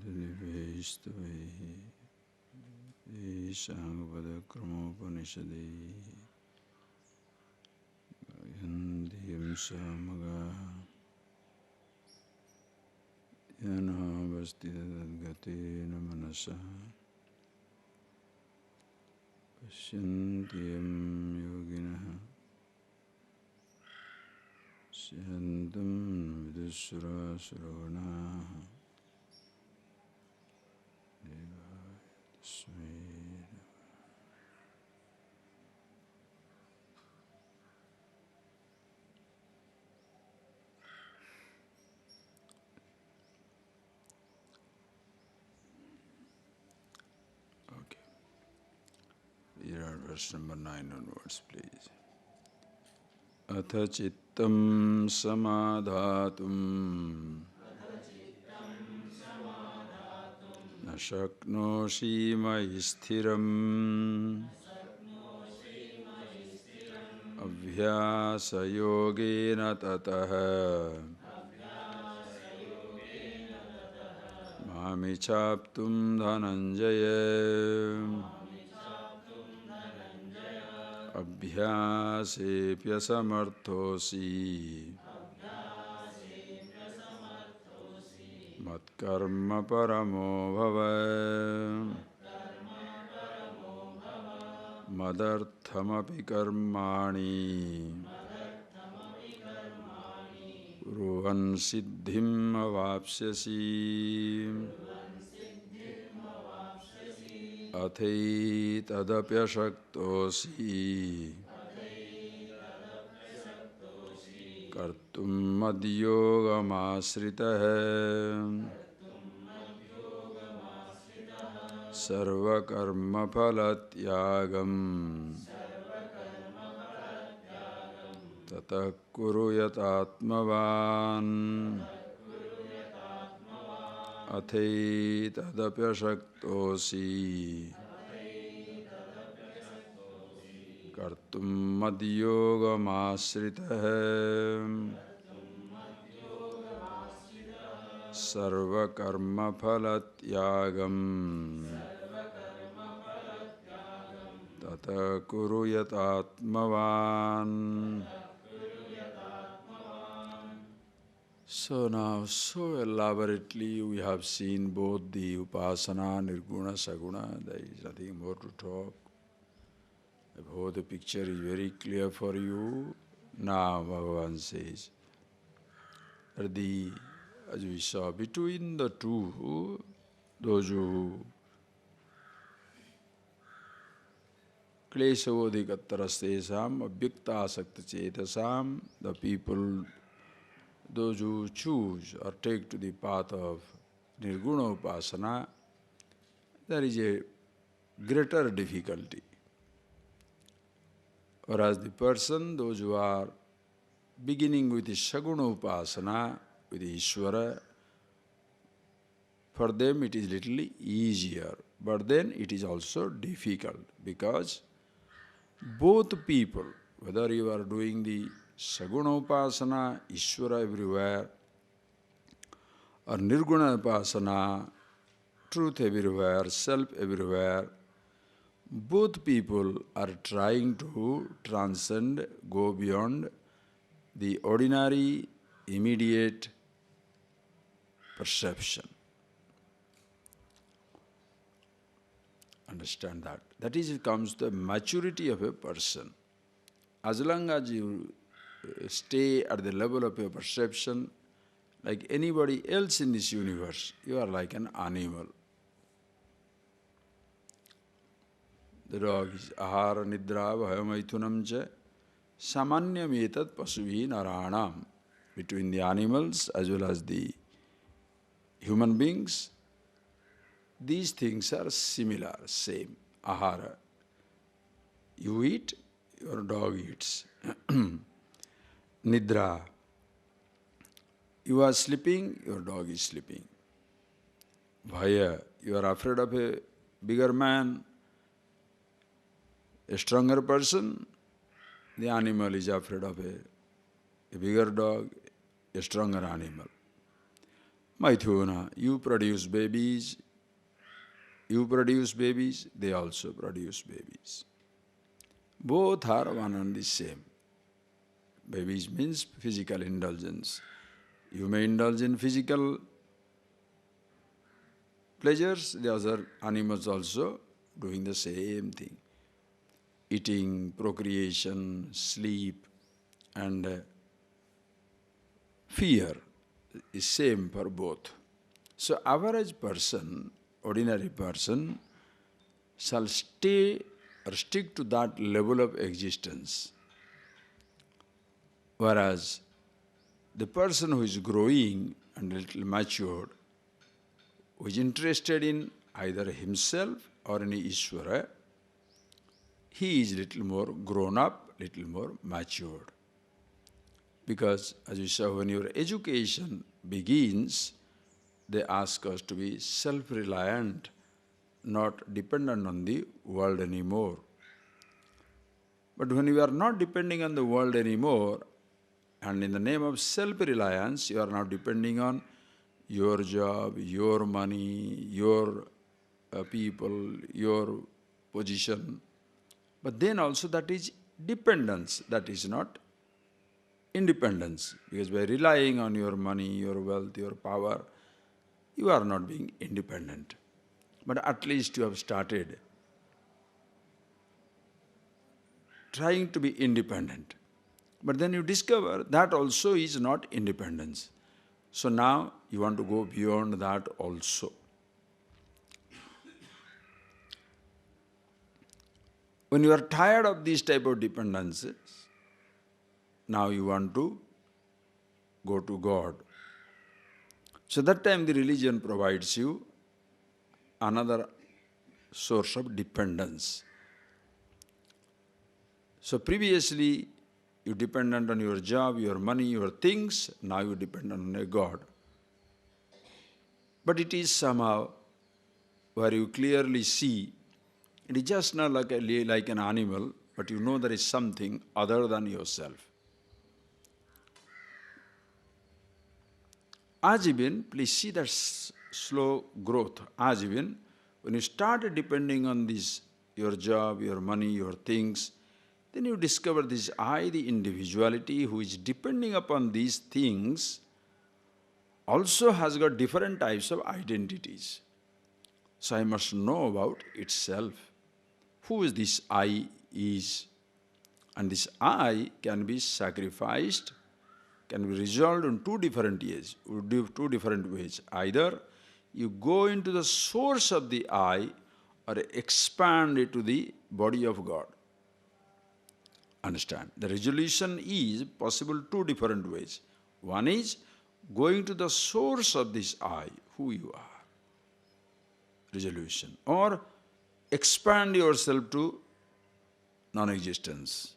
Vedivestvahi Ishangvadakramopanishadi Yandiyam Samaga Yanavastidadgate Manasa Pashyantiyam Yoginaha Syantam Vidusura Suravanaha Okay. Here are verse number 9 onwards, please. Atha chittam samadhatum na shaknoshi mayi sthiram abhyasa yogena tataha mami chaptum dhananjaya abhyasepya samarthosi matkarma paramo bhava madarthamapi karmani kuruvan siddhim avapsyasi athai tadapyashaktosi kartum madyogamasritah sarvakarma phalatyagam tatah kuru yatatmavan athai tadapyashaktosi kartum madyogamasritah sarvakarma phalatyagam tata kuru yatatmavan. So now, so elaborately we have seen both the upasana, nirguna, saguna. There is nothing more to talk. I hope the picture is very clear for you. Now Bhagavan says that as we saw, between the two, those who kleshavodhikatarastesam abhyakta asakta chetasam, the people, those who choose or take to the path of nirguna upasana, there is a greater difficulty. Whereas the person, those who are beginning with the saguna upasana, with the Ishvara, for them it is little easier. But then it is also difficult because both people, whether you are doing the saguna upasana, Ishvara everywhere, or nirguna upasana, truth everywhere, self everywhere, both people are trying to transcend, go beyond the ordinary, immediate perception. Understand that. That is, it comes to the maturity of a person. As long as you stay at the level of your perception, like anybody else in this universe, you are like an animal. The dog is ahara nidra bhayamaithunam cha samanyam etat pasuvi naranam. Between the animals as well as the human beings, these things are similar, same. Ahara. You eat, your dog eats. Nidra. You are sleeping, your dog is sleeping. Bhaya. You are afraid of a bigger man, a stronger person. The animal is afraid of a bigger dog, a stronger animal. Maithuna, you produce babies, they also produce babies. Both are one and the same. Babies means physical indulgence. You may indulge in physical pleasures, the other animals also doing the same thing. Eating, procreation, sleep, and fear is same for both. So average person, ordinary person, shall stay or stick to that level of existence. Whereas the person who is growing and a little matured, who is interested in either himself or in Ishvara, he is little more grown up, little more matured. Because as you saw, when your education begins, they ask us to be self-reliant, not dependent on the world anymore. But when you are not depending on the world anymore, and in the name of self-reliance, you are now depending on your job, your money, your people, your position. But then also that is dependence, that is not independence. Because by relying on your money, your wealth, your power, you are not being independent. But at least you have started trying to be independent. But then you discover that also is not independence. So now you want to go beyond that also. When you are tired of these type of dependencies, now you want to go to God. So that time the religion provides you another source of dependence. So previously you depended on your job, your money, your things, now you depend on a God. But it is somehow where you clearly see, it is just not like an animal, but you know there is something other than yourself. Ajivin, please see that slow growth. Ajivin, when you start depending on this, your job, your money, your things, then you discover this I, the individuality who is depending upon these things, also has got different types of identities. So I must know about itself. Who is this I is? And this I can be sacrificed, can be resolved in two different ways. Either you go into the source of the I or expand it to the body of God. Understand? The resolution is possible two different ways. One is going to the source of this I, who you are. Resolution. Or expand yourself to non-existence.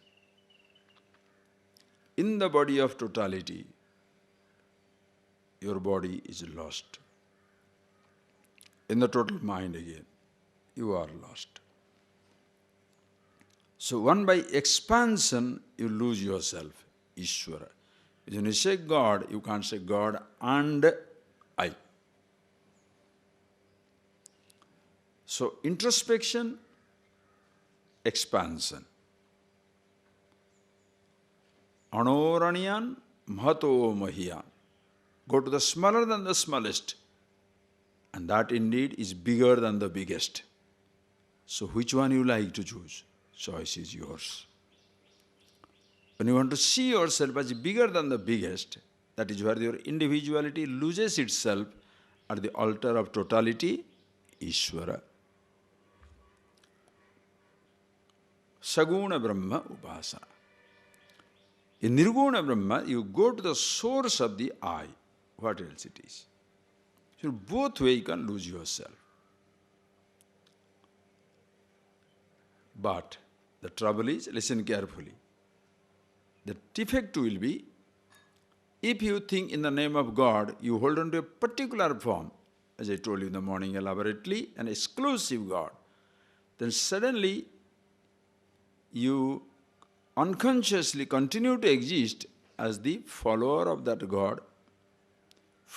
In the body of totality, your body is lost. In the total mind again, you are lost. So one by expansion, you lose yourself, Ishvara. When you say God, you can't say God and I. So introspection, expansion. Anoraniyan Mahato Mahiyan. Go to the smaller than the smallest. And that indeed is bigger than the biggest. So which one you like to choose? Choice is yours. When you want to see yourself as bigger than the biggest, that is where your individuality loses itself at the altar of totality, Ishvara. Saguna Brahma Upasana. In Nirguna Brahma, you go to the source of the I. What else it is? So both ways you can lose yourself. But the trouble is, listen carefully. The defect will be, if you think in the name of God, you hold on to a particular form, as I told you in the morning elaborately, an exclusive God, then suddenly you unconsciously continue to exist as the follower of that God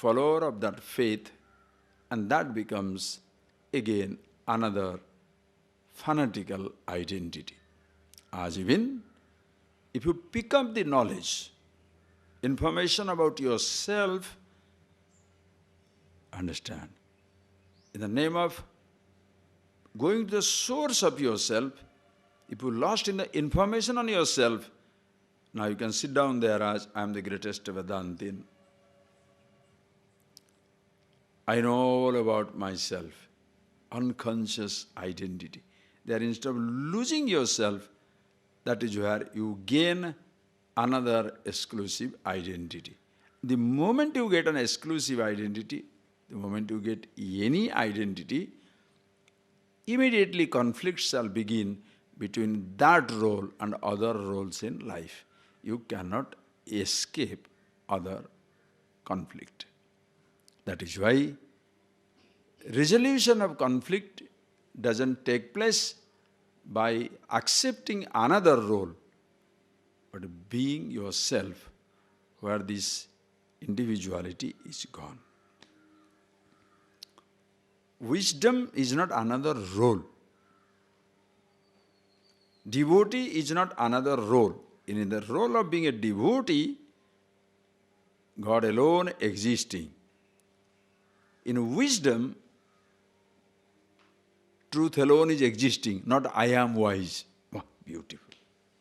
follower of that faith, and that becomes again another fanatical identity. As even if you pick up the knowledge, information about yourself, understand, in the name of going to the source of yourself, if you lost in the information on yourself, now you can sit down there as, I am the greatest Vedantin. I know all about myself. Unconscious identity. There, instead of losing yourself, that is where you gain another exclusive identity. The moment you get an exclusive identity, the moment you get any identity, immediately conflicts shall begin between that role and other roles in life. You cannot escape other conflict. That is why resolution of conflict doesn't take place by accepting another role, but being yourself where this individuality is gone. Wisdom is not another role. Devotee is not another role. In the role of being a devotee, God alone existing. In wisdom, truth alone is existing, not I am wise. Oh, beautiful.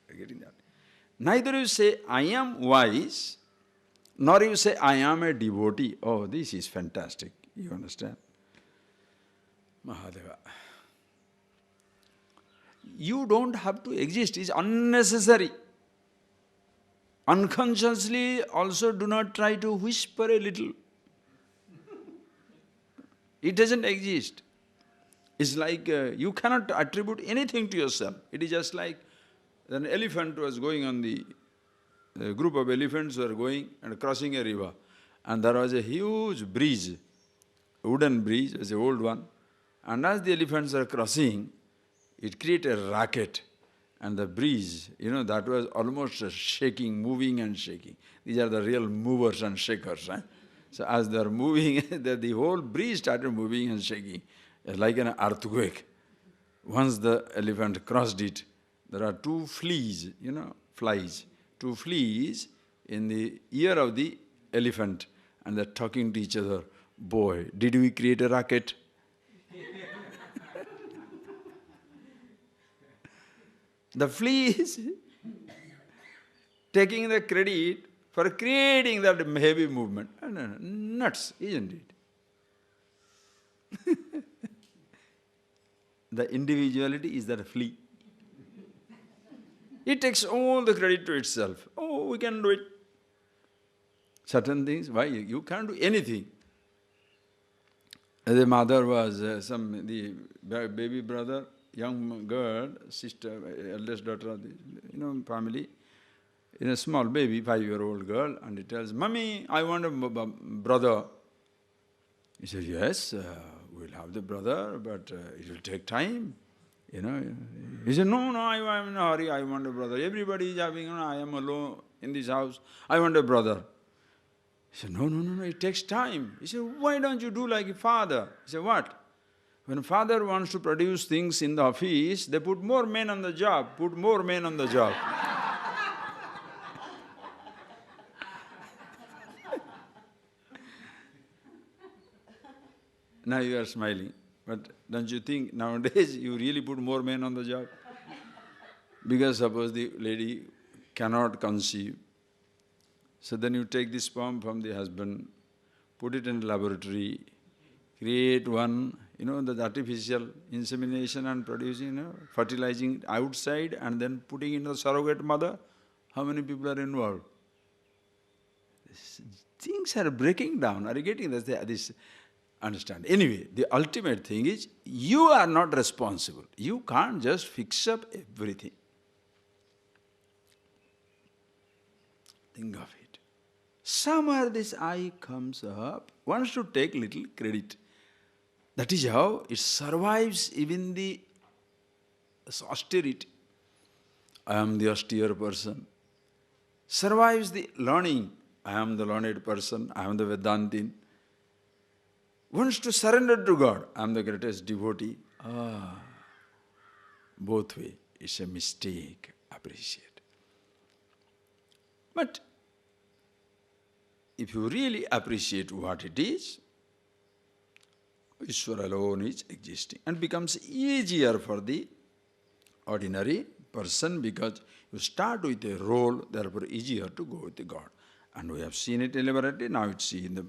Are you getting that? Neither you say I am wise, nor you say I am a devotee. Oh, this is fantastic. You understand? Mahadeva. You don't have to exist. It's unnecessary. Unconsciously also do not try to whisper a little. It doesn't exist. It's like you cannot attribute anything to yourself. It is just like an elephant was going on a group of elephants were going and crossing a river. And there was a huge bridge, a wooden bridge, it was an old one. And as the elephants are crossing, it created a racket. And the bridge, that was almost shaking, moving and shaking. These are the real movers and shakers. So as they are moving, the whole bridge started moving and shaking, like an earthquake. Once the elephant crossed it, there are two fleas, flies. Two fleas in the ear of the elephant, and they're talking to each other. Boy, did we create a racket? The fleas taking the credit for creating that heavy movement. Nuts, isn't it? The individuality is that flea. It takes all the credit to itself. Oh, we can do it. Certain things, why? You can't do anything. The mother was the baby brother, young girl, sister, eldest daughter of the family, in a small baby, 5-year-old girl, and he tells, Mommy, I want a brother. He says, yes, we'll have the brother, but it will take time. He said, no, I am in a hurry, I want a brother. Everybody is having, I am alone in this house, I want a brother. He said, no, it takes time. He said, why don't you do like a father? He said, what? When a father wants to produce things in the office, they put more men on the job, Now you are smiling. But don't you think nowadays you really put more men on the job? Because suppose the lady cannot conceive. So then you take the sperm from the husband, put it in the laboratory, create one, the artificial insemination and producing, fertilizing outside and then putting in the surrogate mother. How many people are involved? Things are breaking down. Are you getting this? Understand. Anyway, the ultimate thing is, you are not responsible. You can't just fix up everything. Think of it. Somewhere this I comes up, wants to take little credit. That is how it survives even the austerity. I am the austere person. Survives the learning. I am the learned person. I am the Vedantin. wants to surrender to God. I am the greatest devotee. Both way. It's a mistake. Appreciate. But if you really appreciate what it is, Ishvara alone is existing, and becomes easier for the ordinary person because you start with a role, therefore easier to go with God. And we have seen it elaborately. Now it's see in the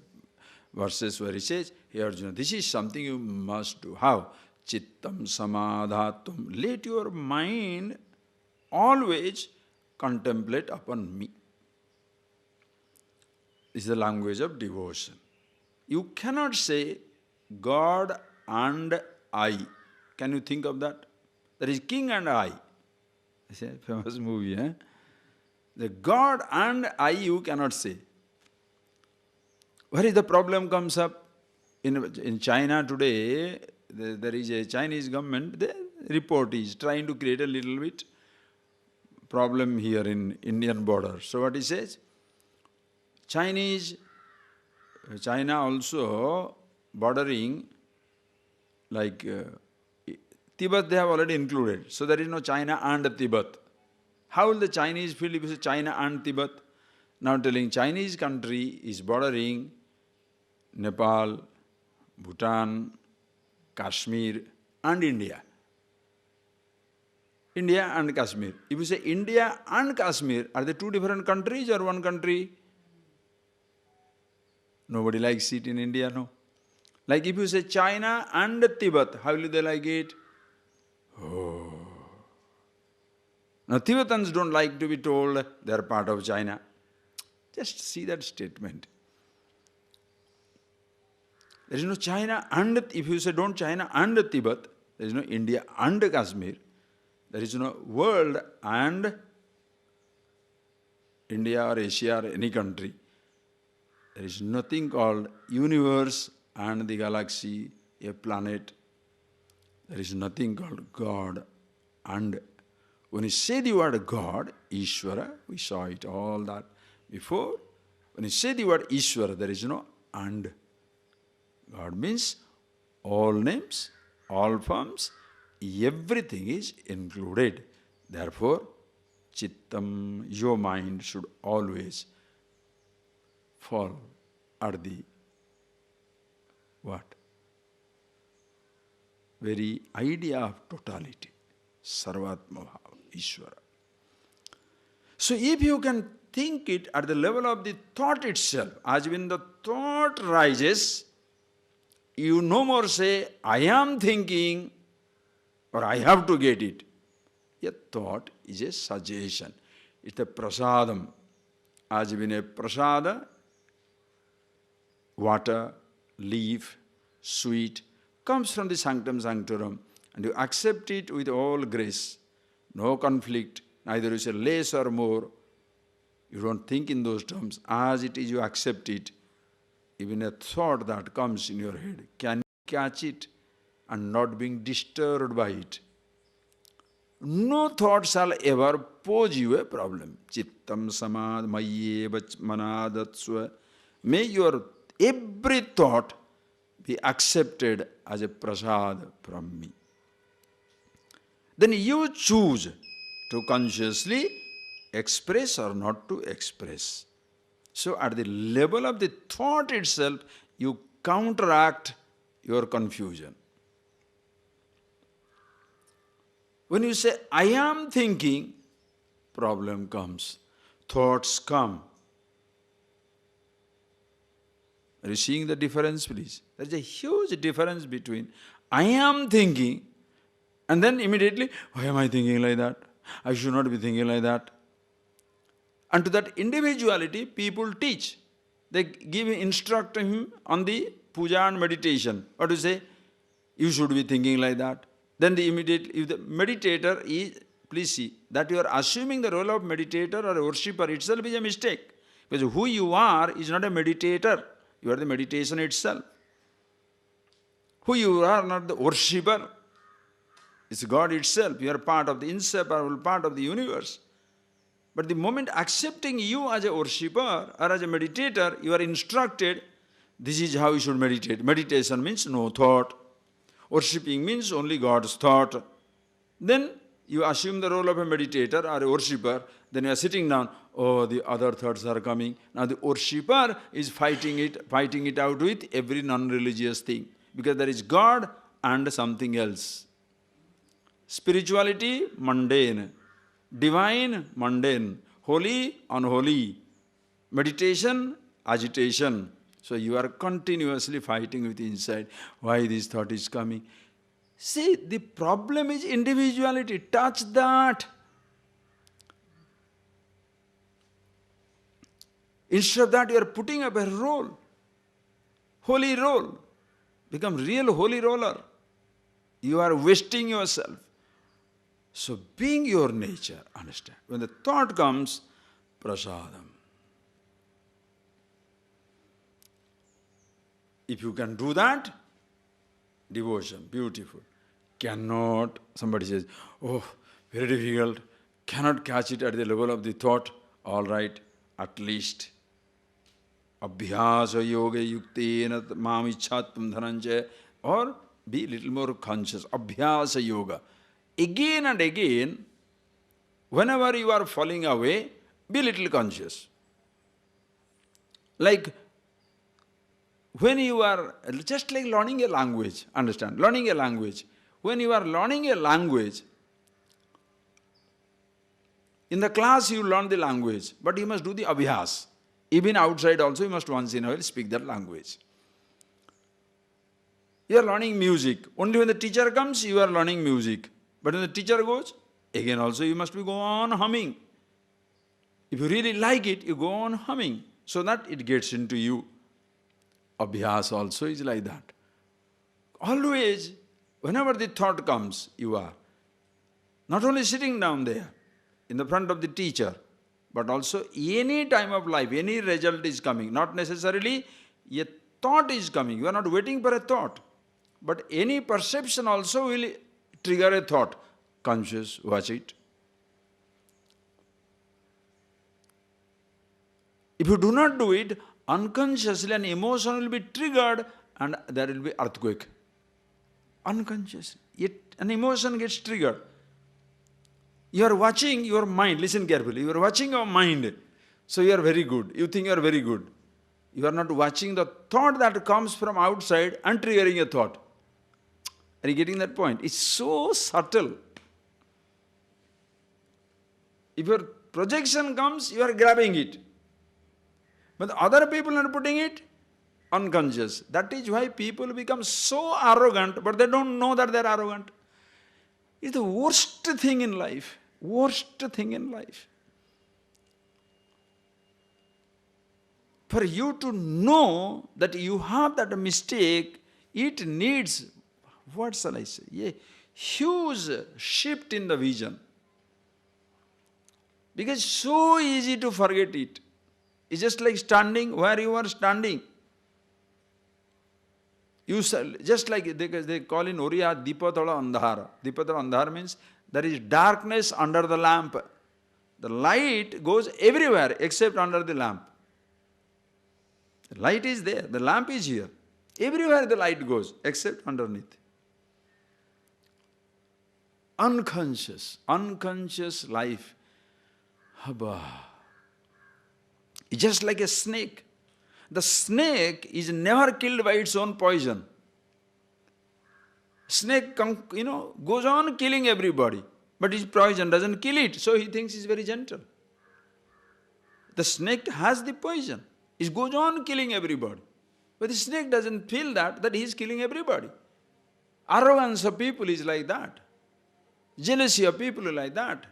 verses where he says, here Arjuna, this is something you must do. How? Chittam samadhatum. Let your mind always contemplate upon me. This is the language of devotion. You cannot say God and I. Can you think of that? There is king and I. It's a famous movie, eh? The God and I you cannot say. Where is the problem comes up? In China today, there is a Chinese government, the report is trying to create a little bit problem here in Indian border. So what he says? China also bordering like Tibet they have already included. So there is no China and Tibet. How will the Chinese feel if you say China and Tibet? Now telling Chinese country is bordering Nepal, Bhutan, Kashmir and India. India and Kashmir. If you say India and Kashmir, are they two different countries or one country? Nobody likes it in India, no? Like if you say China and Tibet, how will they like it? Oh. Now Tibetans don't like to be told they are part of China. Just see that statement. There is no China and, if you say don't China and Tibet, there is no India and Kashmir. There is no world and India or Asia or any country. There is nothing called universe and the galaxy, a planet. There is nothing called God. And when you say the word God, Ishvara, we saw it all that before. When you say the word Ishvara, there is no and. God means all names, all forms, everything is included. Therefore, Chittam, your mind should always fall at the what? Very idea of totality. Sarvatma Bhava, Ishvara. So if you can think it at the level of the thought itself, as when the thought rises, you no more say, I am thinking or I have to get it. A thought is a suggestion. It's a prasadam. As when a prasada, water, leaf, sweet, comes from the sanctum sanctorum, and you accept it with all grace. No conflict, neither you say less or more. You don't think in those terms. As it is, you accept it. Even a thought that comes in your head, can you catch it and not being disturbed by it? No thought shall ever pose you a problem. Chittam samad mayyeva manadatsva. May your every thought be accepted as a prasad from me. Then you choose to consciously express or not to express. So at the level of the thought itself, you counteract your confusion. When you say, I am thinking, problem comes. Thoughts come. Are you seeing the difference, please? There is a huge difference between I am thinking and then immediately, why am I thinking like that? I should not be thinking like that. And to that individuality, people teach. They instruct him on the puja and meditation. What to say? You should be thinking like that. Then the immediate, if the meditator is, please see, that you are assuming the role of meditator or worshipper itself is a mistake. Because who you are is not a meditator. You are the meditation itself. Who you are not the worshipper. It's God itself. You are part of the inseparable part of the universe. But the moment accepting you as a worshipper or as a meditator, you are instructed, This is how you should meditate. Meditation means no thought. Worshipping means only God's thought. Then you assume the role of a meditator or a worshipper. Then you are sitting down. Oh, the other thoughts are coming. Now the worshipper is fighting it out with every non-religious thing. Because there is God and something else. Spirituality, mundane. Divine, mundane. Holy, unholy. Meditation, agitation. So you are continuously fighting with inside. Why this thought is coming? See, the problem is individuality. Touch that. Instead of that, you are putting up a role. Holy role. Become real holy roller. You are wasting yourself. So being your nature, understand. When the thought comes, prasadam. If you can do that, devotion, beautiful. Cannot, somebody says, oh, very difficult, cannot catch it at the level of the thought. All right, at least. Abhyasa yoga yuktena mam ichatvam dhananjaya. Or be a little more conscious. Abhyasa yoga. Again and again, whenever you are falling away, be a little conscious. Like, when you are, just like learning a language, understand, learning a language. When you are learning a language, in the class you learn the language, but you must do the abhyas. Even outside also you must once in a while speak that language. You are learning music. Only when the teacher comes, you are learning music. But when the teacher goes, again also you must be go on humming. If you really like it, you go on humming, so that it gets into you. Abhyas also is like that. Always, whenever the thought comes, you are not only sitting down there in the front of the teacher, but also any time of life, any result is coming. Not necessarily a thought is coming. You are not waiting for a thought. But any perception also will trigger a thought. Conscious, watch it. If you do not do it, unconsciously an emotion will be triggered and there will be earthquake. Unconsciously. Yet an emotion gets triggered. You are watching your mind, listen carefully, you are watching your mind. So you are very good, you think you are very good. You are not watching the thought that comes from outside and triggering a thought. Are you getting that point? It's so subtle. If your projection comes, you are grabbing it. But other people are putting it unconscious. That is why people become so arrogant, but they don't know that they are arrogant. It's the worst thing in life. Worst thing in life. For you to know that you have that mistake, it needs, what shall I say, a huge shift in the vision. Because it's so easy to forget it. It's just like standing where you are standing. You just like they call in Oriya Dipatala Andhara. Dipatala Andhara means there is darkness under the lamp. The light goes everywhere except under the lamp. The light is there, the lamp is here. Everywhere the light goes except underneath. Unconscious life. Habba. It's just like a snake. The snake is never killed by its own poison. Snake, goes on killing everybody. But his poison doesn't kill it, so he thinks he's very gentle. The snake has the poison. It goes on killing everybody. But the snake doesn't feel that he is killing everybody. Arrogance of people is like that. Jealousy of people is like that.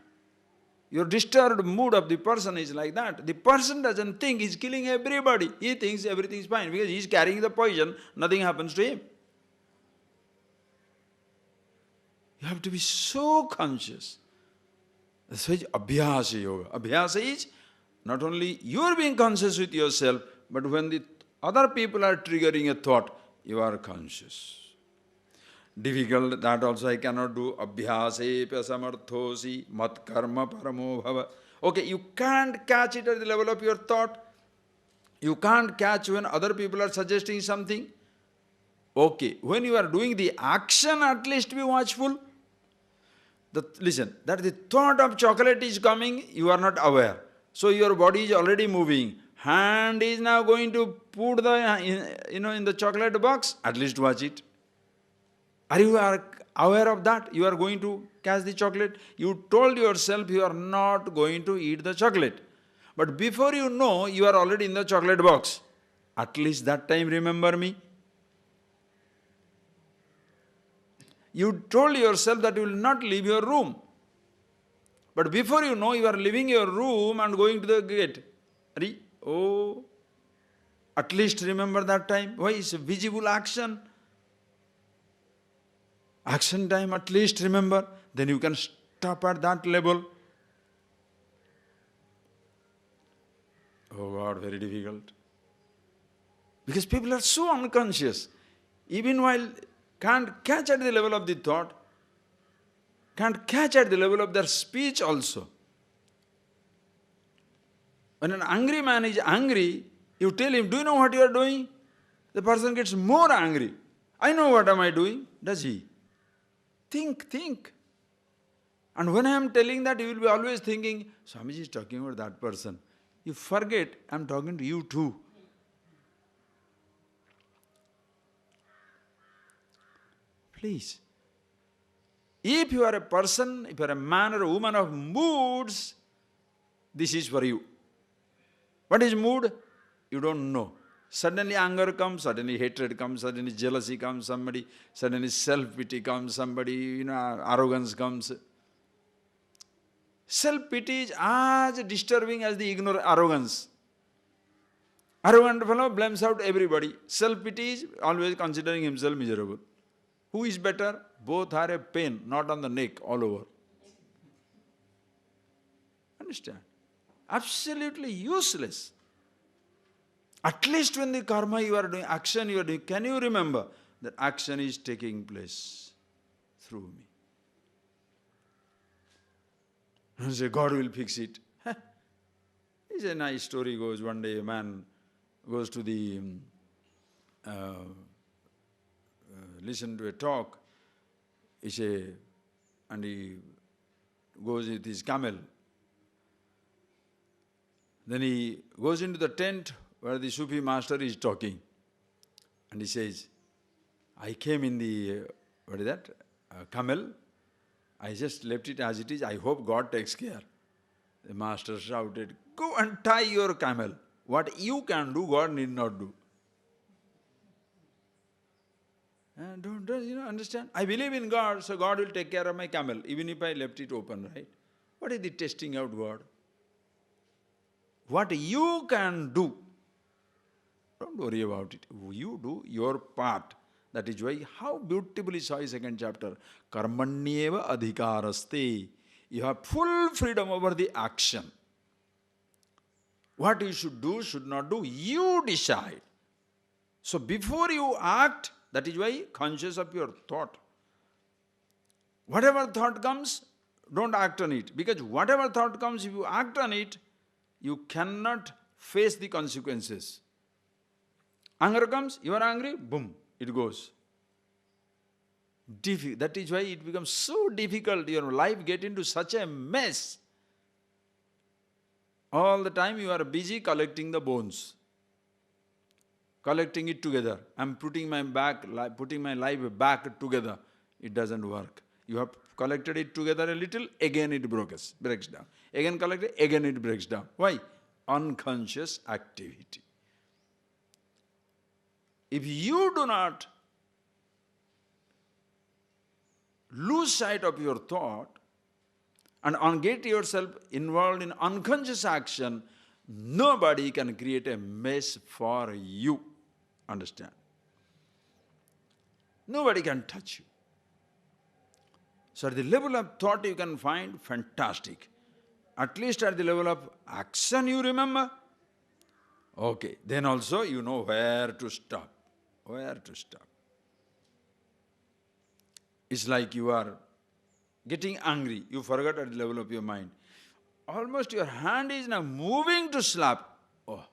Your disturbed mood of the person is like that. The person doesn't think he's killing everybody. He thinks everything is fine because he's carrying the poison, nothing happens to him. You have to be so conscious. That's why Abhyasa Yoga. Abhyasa is not only you are being conscious with yourself, but when the other people are triggering a thought, you are conscious. Difficult, that also I cannot do. Abhyase samarthosi mat karma paramo bhava. Okay, you can't catch it at the level of your thought. You can't catch when other people are suggesting something. Okay, when you are doing the action, at least be watchful. Listen, that the thought of chocolate is coming, you are not aware. So your body is already moving. Hand is now going to put in the chocolate box, at least watch it. Are you aware of that? You are going to catch the chocolate. You told yourself you are not going to eat the chocolate. But before you know, you are already in the chocolate box. At least that time remember me. You told yourself that you will not leave your room. But before you know, you are leaving your room and going to the gate. Oh, at least remember that time. Why? It's a visible action. Action time, at least remember. Then you can stop at that level. Oh God, very difficult. Because people are so unconscious. Even while can't catch at the level of the thought, can't catch at the level of their speech also. When an angry man is angry, you tell him, do you know what you are doing? The person gets more angry. I know what am I doing. Does he? Think. And when I am telling that, you will be always thinking, Swamiji is talking about that person. You forget, I am talking to you too. Please. If you are a person, if you are a man or a woman of moods, this is for you. What is mood? You don't know. Suddenly anger comes, suddenly hatred comes, suddenly jealousy comes, suddenly self-pity comes, arrogance comes. Self-pity is as disturbing as the arrogance. Arrogant fellow blames out everybody. Self-pity is always considering himself miserable. Who is better? Both are a pain, not on the neck, all over. Understand? Absolutely useless. At least when the karma you are doing, action you are doing, can you remember that action is taking place through me? And say, God will fix it. It's a nice story goes, one day a man goes to the, listen to a talk, and he goes with his camel. Then he goes into the tent where the Sufi master is talking. And he says, I came in the, camel. I just left it as it is. I hope God takes care. The master shouted, go and tie your camel. What you can do, God need not do. Don't understand? I believe in God, so God will take care of my camel, even if I left it open, right? What is the testing out God? What you can do, don't worry about it. You do your part. That is why, how beautifully Sai second chapter, Karmanyeva adhikaraste. You have full freedom over the action. What you should do, should not do, you decide. So before you act, that is why conscious of your thought. Whatever thought comes, don't act on it. Because whatever thought comes, if you act on it, you cannot face the consequences. Anger comes, you are angry, boom, it goes. That is why it becomes so difficult, your life get into such a mess. All the time you are busy collecting the bones. Collecting it together. I am putting my life back together. It doesn't work. You have collected it together a little, again it breaks down. Again collected, again it breaks down. Why? Unconscious activity. If you do not lose sight of your thought and get yourself involved in unconscious action, nobody can create a mess for you. Understand? Nobody can touch you. So at the level of thought you can find fantastic. At least at the level of action you remember. Okay, then also you know where to stop. Where to stop. It's like you are getting angry. You forgot at the level of your mind. Almost your hand is now moving to slap. Oh,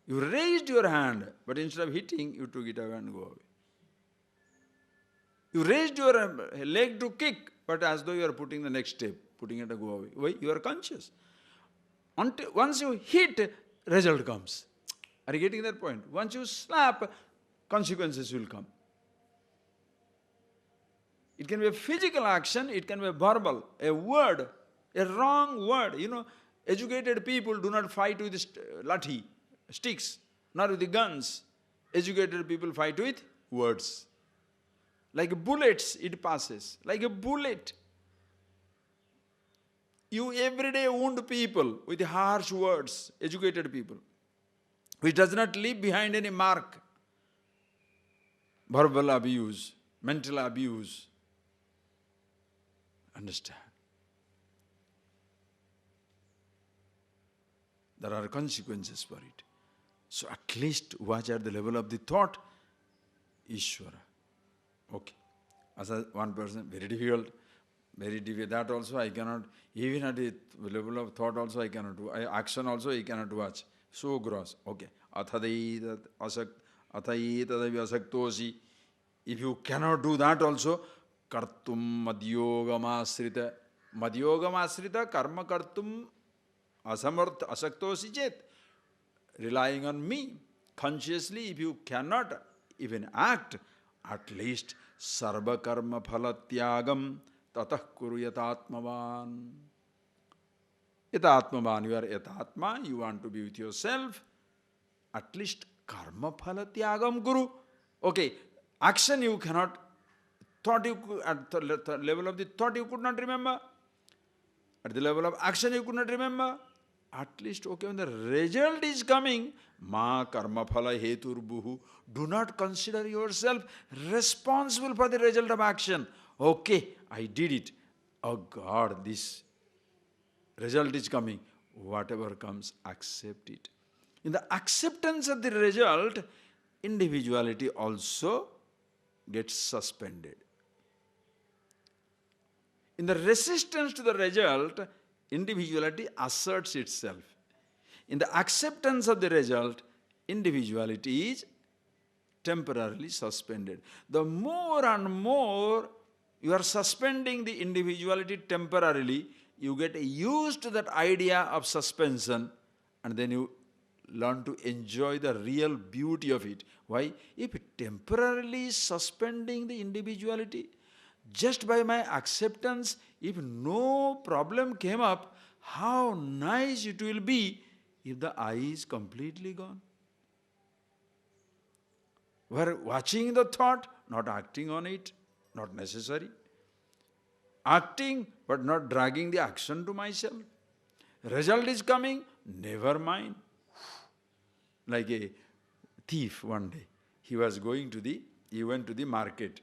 You raised your hand, but instead of hitting, you took it away and go away. You raised your leg to kick, but as though you are putting the next step, putting it to go away. Why? You are conscious. Once you hit, result comes. Are you getting that point? Once you slap, consequences will come. It can be a physical action, it can be a verbal, a word, a wrong word. Educated people do not fight with lathi, sticks, not with the guns. Educated people fight with words. Like bullets, it passes. Like a bullet. You every day wound people with harsh words, educated people, which does not leave behind any mark. Verbal abuse, mental abuse. Understand? There are consequences for it. So at least watch at the level of the thought, Ishvara. Okay. As one person, very difficult. That also I cannot, even at the level of thought also I cannot do. Action also I cannot watch. So gross. Okay. Athai tadavi asaktosi. If you cannot do that also, kartum madhyogama asrita karma kartum asamarth asaktosi chet. Relying on me consciously, if you cannot even act, at least sarva karma phalatyagam tatah kuru yatatmavan. Yatatmavan, you are yatatma, you want to be with yourself. At least karma phalatyagam guru. Okay, action you cannot, thought you could, at the level of the thought you could not remember. At the level of action you could not remember. At least, okay, when the result is coming, ma karma phala hetur buhu. Do not consider yourself responsible for the result of action. Okay, I did it. Oh God, this result is coming. Whatever comes, accept it. In the acceptance of the result, individuality also gets suspended. In the resistance to the result, individuality asserts itself. In the acceptance of the result, individuality is temporarily suspended. The more and more you are suspending the individuality temporarily, you get used to that idea of suspension, and then you learn to enjoy the real beauty of it. Why? If temporarily suspending the individuality, just by my acceptance, if no problem came up, how nice it will be if the I is completely gone. We are watching the thought, not acting on it, not necessary. Acting, but not dragging the action to myself. Result is coming, never mind. Like a thief one day. He went to the market.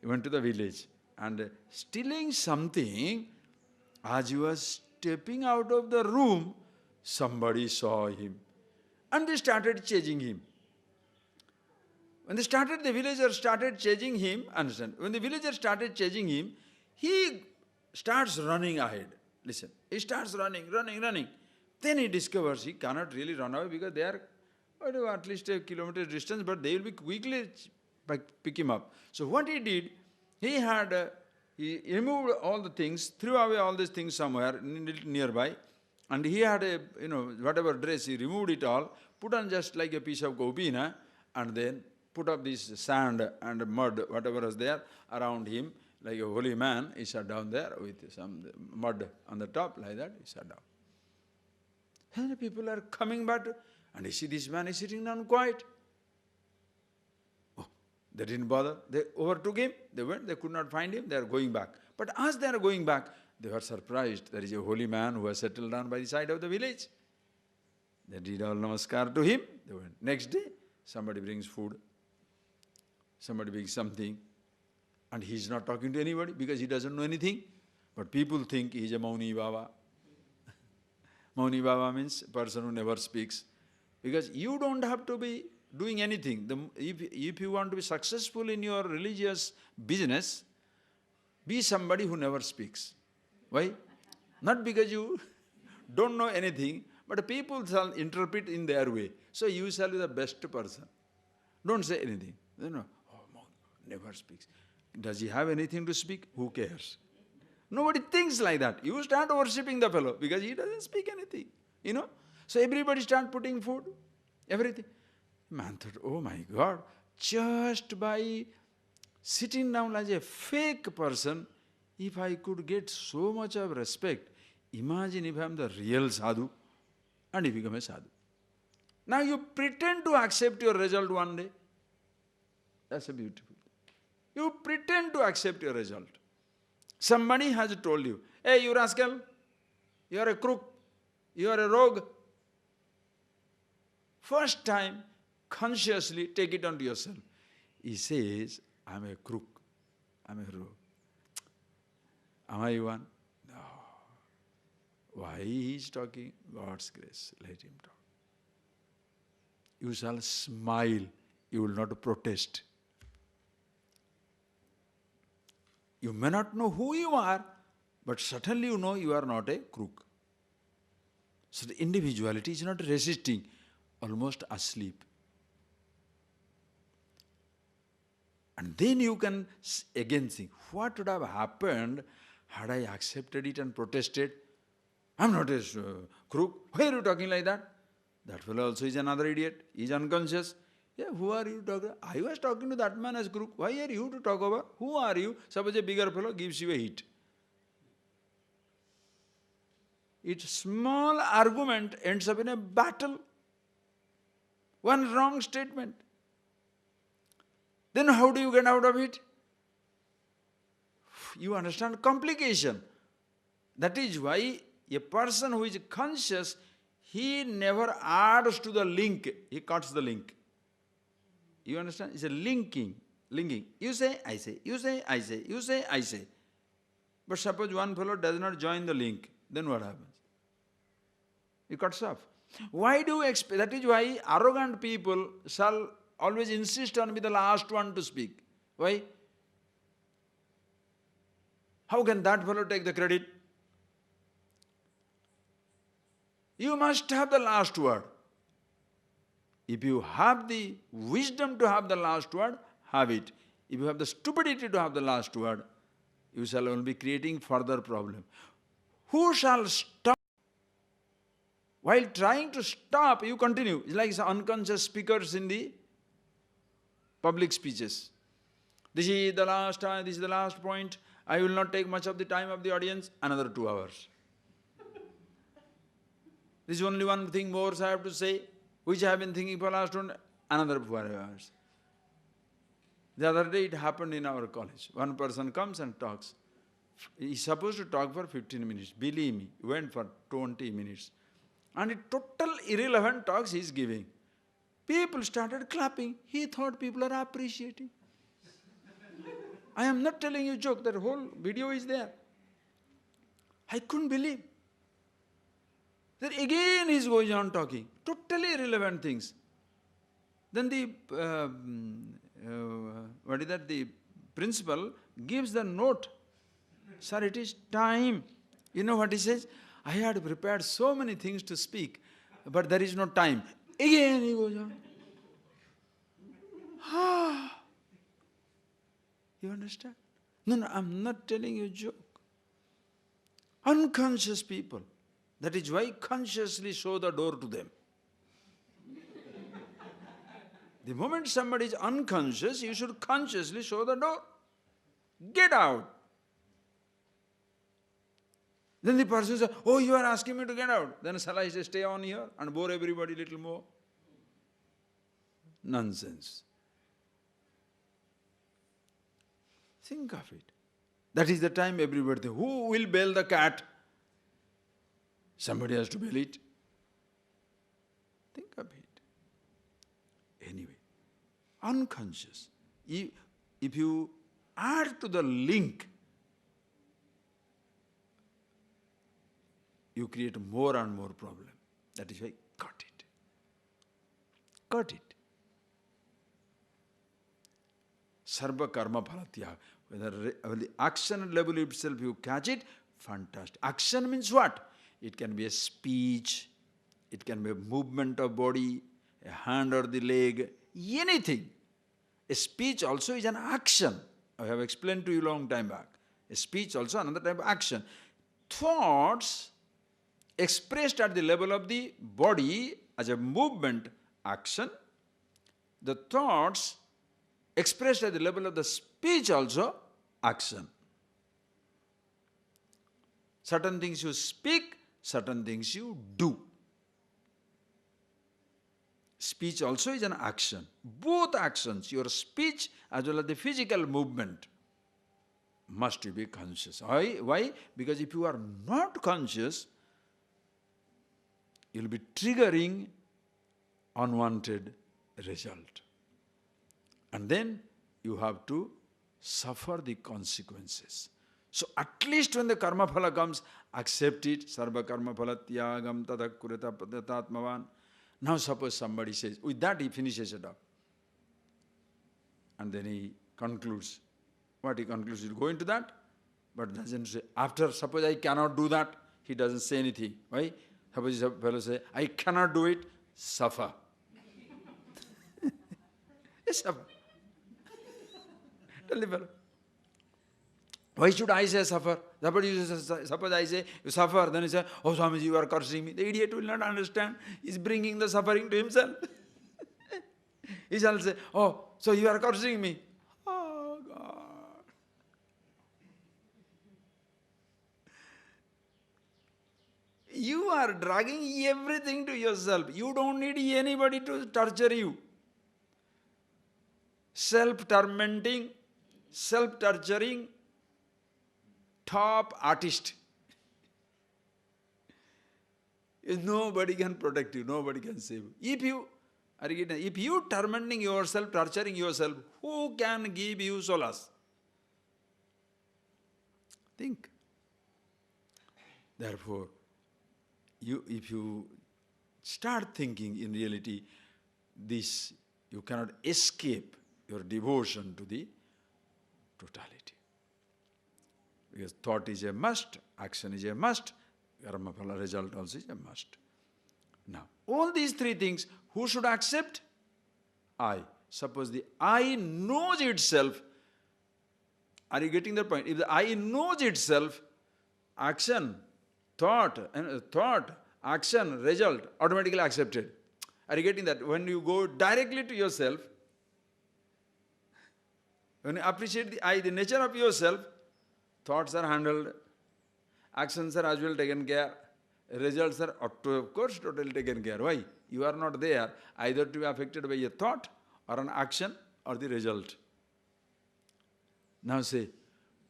He went to the village and stealing something. As he was stepping out of the room, somebody saw him and they started chasing him. When the villagers started chasing him, understand, when the villagers started chasing him, he starts running ahead. Listen, he starts running. Then he discovers he cannot really run away because they are at least a kilometer distance, but they will be quickly pick him up. So what he did, he removed all the things, threw away all these things somewhere nearby, and he had whatever dress, he removed it all, put on just like a piece of gobina, and then put up this sand and mud, whatever was there around him, like a holy man, he sat down there with some mud on the top, like that, he sat down. And the people are coming back, and you see this man is sitting down quiet. Oh, they didn't bother. They overtook him, they went, they could not find him, they are going back. But as they are going back, they were surprised. There is a holy man who has settled down by the side of the village. They did all namaskar to him, they went. Next day, somebody brings food, somebody brings something, and he is not talking to anybody because he doesn't know anything. But people think he is a Mauni Baba. Mauni Baba means a person who never speaks. Because you don't have to be doing anything. If you want to be successful in your religious business, be somebody who never speaks. Why? Not because you don't know anything, But people shall interpret in their way. So you shall be the best person. Don't say anything. No, oh, monk never speaks. Does he have anything to speak? Who cares? Nobody thinks like that. You start worshipping the fellow because he doesn't speak anything. So everybody start putting food, everything. Man thought, oh my God, just by sitting down like a fake person, if I could get so much of respect, imagine if I am the real sadhu and you become a sadhu. Now you pretend to accept your result one day. That's a beautiful thing. You pretend to accept your result. Somebody has told you, hey, you rascal, you are a crook, you are a rogue. First time, consciously take it onto yourself. He says, I'm a crook, I'm a rogue. Am I one? No. Why he is talking? God's grace, let him talk. You shall smile, you will not protest. You may not know who you are, but certainly you know you are not a crook. So the individuality is not resisting, almost asleep. And then you can again think, what would have happened had I accepted it and protested? I'm not a crook. Why are you talking like that? That fellow also is another idiot. He is unconscious. Yeah, who are you talking? I was talking to that man as crook. Why are you to talk over? Who are you? Suppose a bigger fellow gives you a hit. Its small argument ends up in a battle. One wrong statement. Then how do you get out of it? You understand complication. That is why a person who is conscious, he never adds to the link, he cuts the link. You understand? It's a linking. You say, I say, you say, I say, you say, I say. But suppose one fellow does not join the link, then what happens? He cuts off. Why do you expect? That is why arrogant people shall always insist on being the last one to speak. Why? How can that fellow take the credit? You must have the last word. If you have the wisdom to have the last word, have it. If you have the stupidity to have the last word, you shall only be creating further problem. Who shall stop? While trying to stop, you continue. It's like unconscious speakers in the public speeches. This is the last time, this is the last point. I will not take much of the time of the audience, another 2 hours. This is only one thing more I have to say, which I have been thinking for the last one, another 4 hours. The other day it happened in our college. One person comes and talks. He's supposed to talk for 15 minutes. Believe me, he went for 20 minutes. And a total irrelevant talks he is giving. People started clapping. He thought people are appreciating. I am not telling you a joke, that whole video is there. I couldn't believe. Then again he is going on talking, totally irrelevant things. Then the, the principal gives the note. Sir, it is time. You know what he says? I had prepared so many things to speak, but there is no time. Again he goes on. You understand? No, I'm not telling you a joke. Unconscious people. That is why consciously show the door to them. The moment somebody is unconscious, you should consciously show the door. Get out. Then the person says, oh, you are asking me to get out. Then shall I stay on here and bore everybody a little more? Nonsense. Think of it. That is the time everybody thinks, who will bail the cat? Somebody has to bail it. Think of it. Anyway, unconscious. If you add to the link, you create more and more problem. That is why cut it. Cut it. Sarva karma phalatya. Whether the action level itself you catch it, fantastic. Action means what? It can be a speech, It can be a movement of body, a hand or the leg, anything. A speech also is an action. I have explained to you long time back. A speech also another type of action. Thoughts expressed at the level of the body as a movement, action. The thoughts expressed at the level of the speech also, action. Certain things you speak, certain things you do. Speech also is an action. Both actions, your speech as well as the physical movement, must you be conscious. Why? Because if you are not conscious, you will be triggering unwanted result. And then you have to suffer the consequences. So at least when the karma phala comes, accept it. Sarva karma phala tyagam tadakureta padatatmavan. Now suppose somebody says, with that he finishes it up. And then he concludes. What he concludes, he'll go into that, but doesn't say, after suppose I cannot do that, he doesn't say anything. Why? Suppose a fellow say, I cannot do it, suffer. Yes, suffer. Tell the fellow. Why should I say suffer? Suppose I say, you suffer, then he says, oh Swamiji, you are cursing me. The idiot will not understand. He's bringing the suffering to himself. He shall say, oh, so you are cursing me. Oh God. You are dragging everything to yourself. You don't need anybody to torture you. Self-tormenting, self-torturing, top artist. Nobody can protect you, nobody can save you. If you tormenting yourself, torturing yourself, who can give you solace? Think. Therefore, if you start thinking in reality, this, you cannot escape your devotion to the totality. Because thought is a must, action is a must, karma phala result also is a must. Now, all these three things, who should accept? I. Suppose the I knows itself. Are you getting the point? If the I knows itself, action, thought, action, result, automatically accepted. Are you getting that? When you go directly to yourself, when you appreciate the I, the nature of yourself, thoughts are handled, actions are as well taken care, results are of course totally taken care. Why? You are not there either to be affected by a thought or an action or the result. Now say,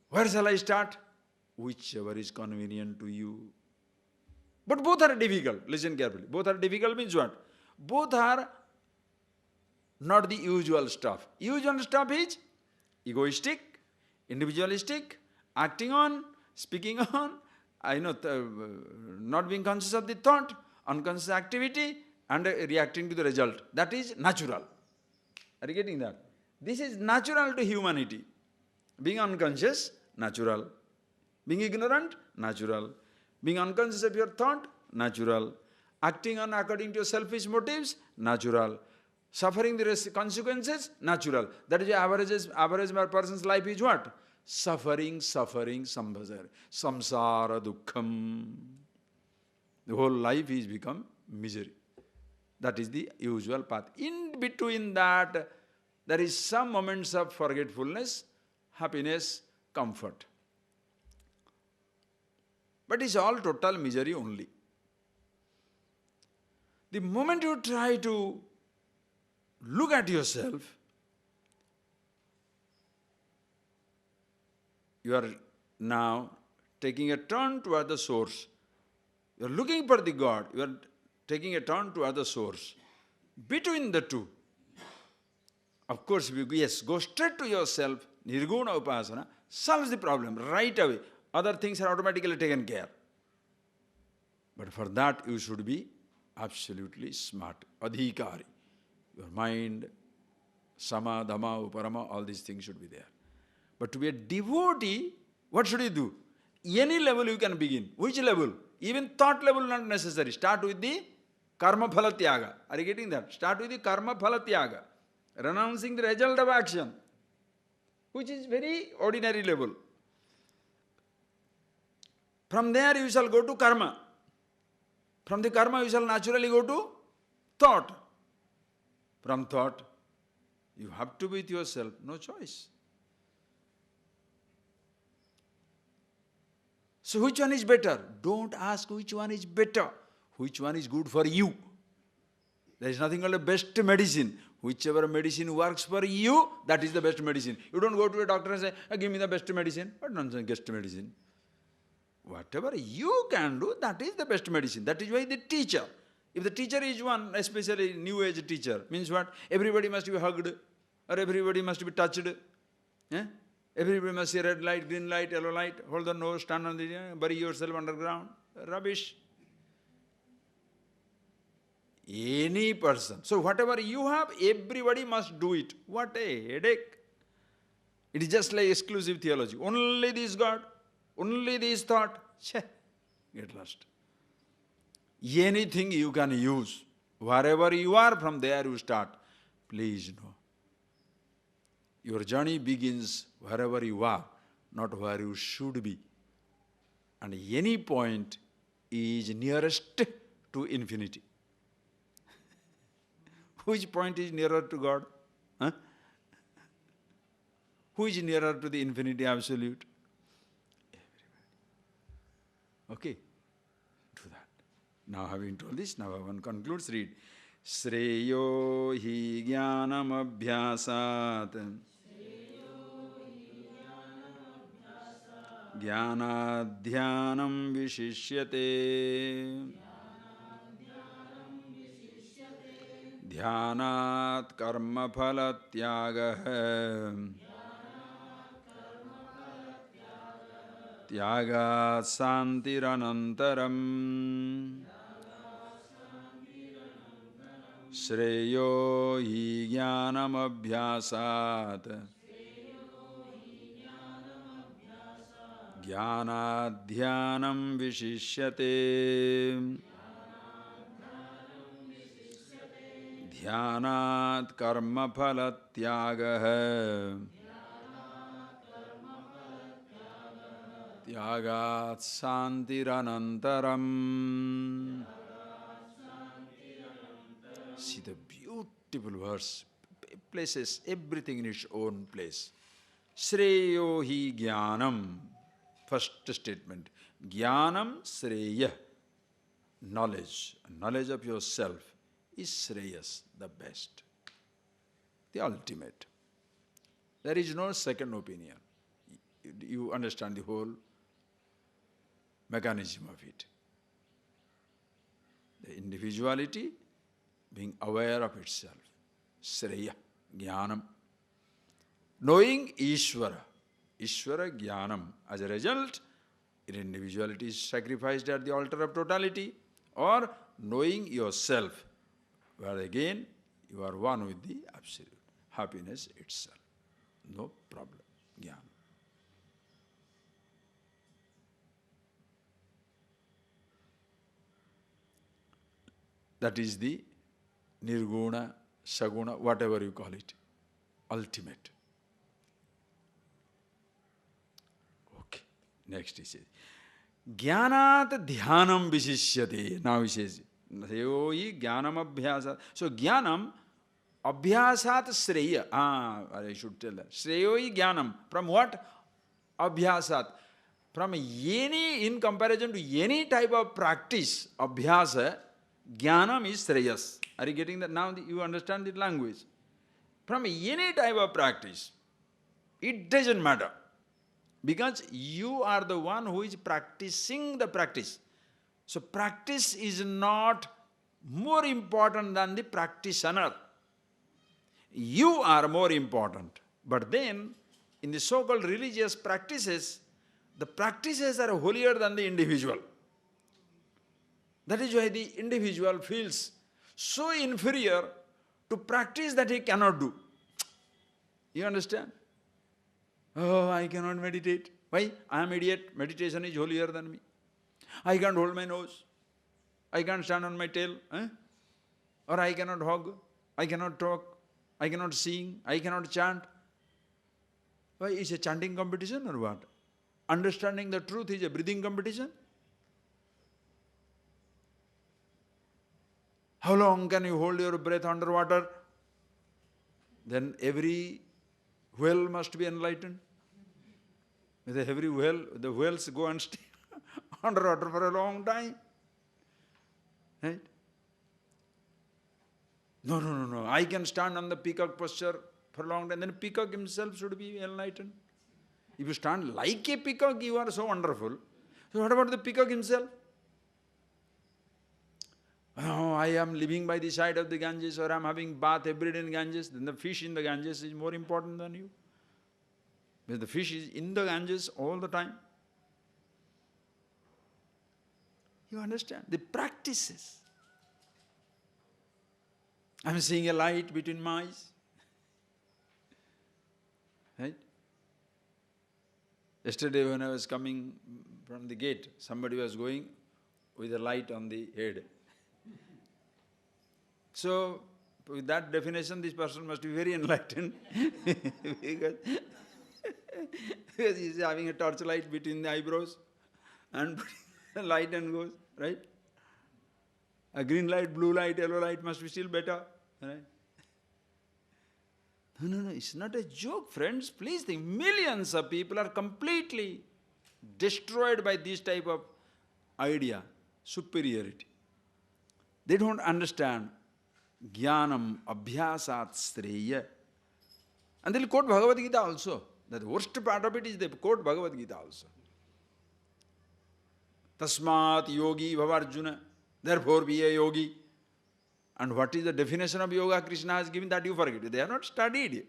where shall I start? Whichever is convenient to you. But both are difficult. Listen carefully. Both are difficult means what? Both are not the usual stuff. Usual stuff is egoistic, individualistic, acting on, speaking on, not being conscious of the thought, unconscious activity, and reacting to the result. That is natural. Are you getting that? This is natural to humanity. Being unconscious, natural. Being ignorant, natural. Being unconscious of your thought, natural. Acting on according to your selfish motives, natural. Suffering the consequences, natural. That is the average person's life is what? Suffering, samsara dukkham. The whole life is become misery. That is the usual path. In between that, there is some moments of forgetfulness, happiness, comfort. But it's all total misery only. The moment you try to look at yourself, you are now taking a turn toward the source. You are looking for the God. You are taking a turn toward the source. Between the two, of course, yes, go straight to yourself, nirguna upasana, solves the problem right away. Other things are automatically taken care. But for that, you should be absolutely smart. Adhikari. Your mind, sama, dhamma, uparama, all these things should be there. But to be a devotee, what should you do? Any level you can begin. Which level? Even thought level not necessary. Start with the Karma phala tyaga. Are you getting that? Start with the karma phala tyaga. Renouncing the result of action, which is very ordinary level. From there you shall go to karma. From the karma you shall naturally go to thought. From thought, you have to be with yourself, no choice. So which one is better? Don't ask which one is better. Which one is good for you? There is nothing called a best medicine. Whichever medicine works for you, that is the best medicine. You don't go to a doctor and say, give me the best medicine. What nonsense, best medicine? Whatever you can do, that is the best medicine. That is why the teacher. If the teacher is one, especially new age teacher, means what? Everybody must be hugged, or everybody must be touched. Everybody must see red light, green light, yellow light, hold the nose, stand on the, bury yourself underground. Rubbish. Any person. So whatever you have, everybody must do it. What a headache. It is just like exclusive theology. Only this God, only this thought. Get lost. Anything you can use. Wherever you are, from there you start. Please know. Your journey begins wherever you are, not where you should be. And any point is nearest to infinity. Which point is nearer to God? Huh? Who is nearer to the infinity absolute? Everybody. Okay, do that. Now having told this, now one concludes, read. Shreyo hi jnanam abhyasat jnanadhyanam vishishyate dhyanat karma phala tyagah tyagat santiranantaram Shreyo hi jnanam abhyasat jnanadhyanam vishishyate dhyanat karma phala tyagah tyagat santiranantaram. See the beautiful verse, places everything in its own place. Shreyo hi jnanam, first statement. Jnanam shreya, knowledge. Knowledge of yourself is shreyas, the best, the ultimate. There is no second opinion. You understand the whole mechanism of it. The individuality being aware of itself. Shreya, jnanam. Knowing Ishvara. Ishvara jnanam. As a result, individuality is sacrificed at the altar of totality. Or knowing yourself, where again you are one with the absolute. Happiness itself. No problem. Jnana. That is the nirguna, saguna, whatever you call it, ultimate. Okay, next he says, jnanat dhyanam vishishyate. Now he says, Sayoi jnanam abhyasat. So jnanam abhyasat shreya. I should tell that. Shreyoi jnanam. From what? Abhyasat. From any, in comparison to any type of practice, abhyasa, jnanam is shreyas. Are you getting that? Now you understand the language. From any type of practice, it doesn't matter. Because you are the one who is practicing the practice. So practice is not more important than the practitioner. You are more important. But then, in the so-called religious practices, the practices are holier than the individual. That is why the individual feels so inferior to practice that he cannot do. You understand? Oh, I cannot meditate. Why? I am idiot. Meditation is holier than me. I can't hold my nose. I can't stand on my tail. Or I cannot hug, I cannot talk, I cannot sing, I cannot chant. Why, is a chanting competition or what? Understanding the truth is a breathing competition? How long can you hold your breath underwater? Then every whale must be enlightened. With every whale, the whales go and stay underwater for a long time. Right? No. I can stand on the peacock posture for a long time. Then peacock himself should be enlightened. If you stand like a peacock, you are so wonderful. So what about the peacock himself? Oh, I am living by the side of the Ganges, or I am having bath every day in Ganges. Then the fish in the Ganges is more important than you. Because the fish is in the Ganges all the time. You understand? The practices. I am seeing a light between my eyes. Right? Yesterday when I was coming from the gate, somebody was going with a light on the head. So, with that definition, this person must be very enlightened because he is having a torchlight between the eyebrows and the light and goes, right? A green light, blue light, yellow light must be still better, right? No, it's not a joke, friends. Please think, millions of people are completely destroyed by this type of idea, superiority. They don't understand jnanam abhyasat sreya. And they'll quote Bhagavad Gita also. The worst part of it is they quote Bhagavad Gita also. Tasmat yogi bhavarjuna. Therefore be a yogi. And what is the definition of yoga Krishna has given, that you forget. They have not studied it.